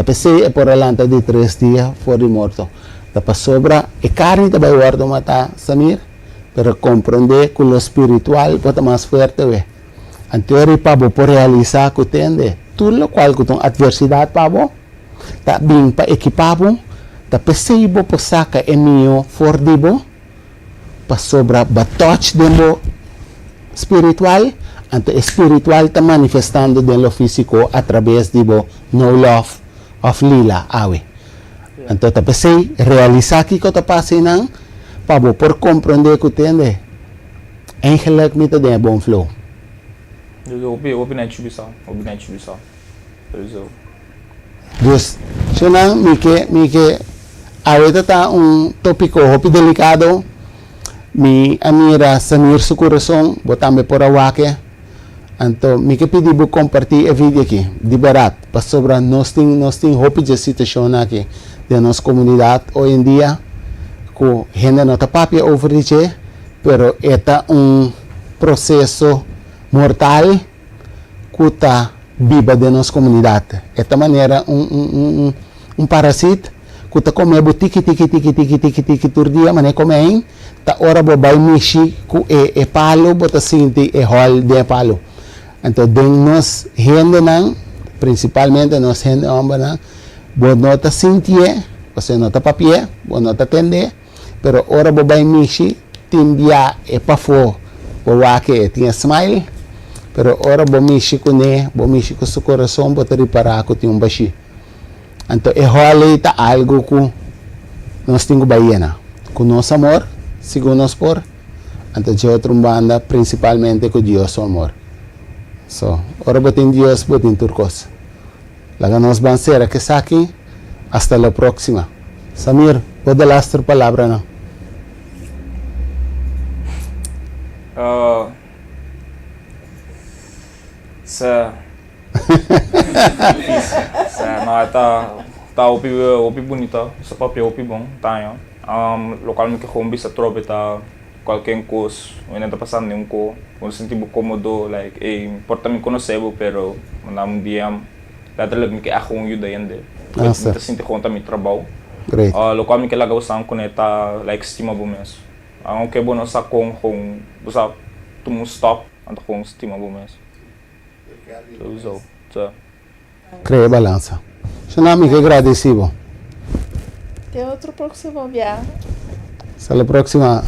Pensei por alanta de 3 dias fora morto. Sobra a carne vai guardar matar Samir, pero compreender que o espiritual pode mais forte. Anterior para por realizar que entende tudo o qual que tem adversidade para tá bem para equipar pensei por saca é meu for de para sobra touch de espiritual, então espiritual está manifestando no físico através de no love of lila awe. Então tá pensei realizar que está passando para por compreender que entende. Eigenlijk me tem bom flow. Open na distribuição. Dus, senang mike awet tá tópico hopi delicado. Mi amira Samir su coração, botame por awake. Então, mike pedi bu compartilhar o vídeo aqui, de barato, para sobre nós tem hopi de situação aqui de nossa comunidade hoje em dia, que gente não tá papia over isso, pero é processo mortal que está viva de nossa comunidade. Esta maneira parasita que está comendo tiki todo dia, mas não come tá ora vai mexer com o palo, bota sente o hall de palo. Então, nós gente não, principalmente nós gente homem não, não está sentir, você não está papia, não está atender, pero ora vai mexer, tem dia é para fora, para que tem smile. Pero ora mexer com ele, mexer com seu coração, bota reparar que tem baixo. Então, é tá algo que nós temos que baiana. Com nosso amor, segundo nós por, então de outra banda, principalmente com Deus o amor. So, ora botem Deus, botem turcos. Laga nós bancera que aqui, hasta la próxima. Samir, pode dar a palavra, não? Não, tá opi bonita, essa papel opi bom, tá, local me que home bisa trobe tá qualquer coisa, ainda tá passando nenhum co, quando senti bu cômodo, like, importa me conhecer, pero mandar dia, dá-te me que arrum ajuda ainda, me senti conta me trabalho, local me que lá gostam quando tá like estima bu mesmo, que bom nossa com você tu stop, anda com estima bu mesmo. Creia balança. Xanami, que agradecido. Até outro próximo viagem. Hasta la próxima.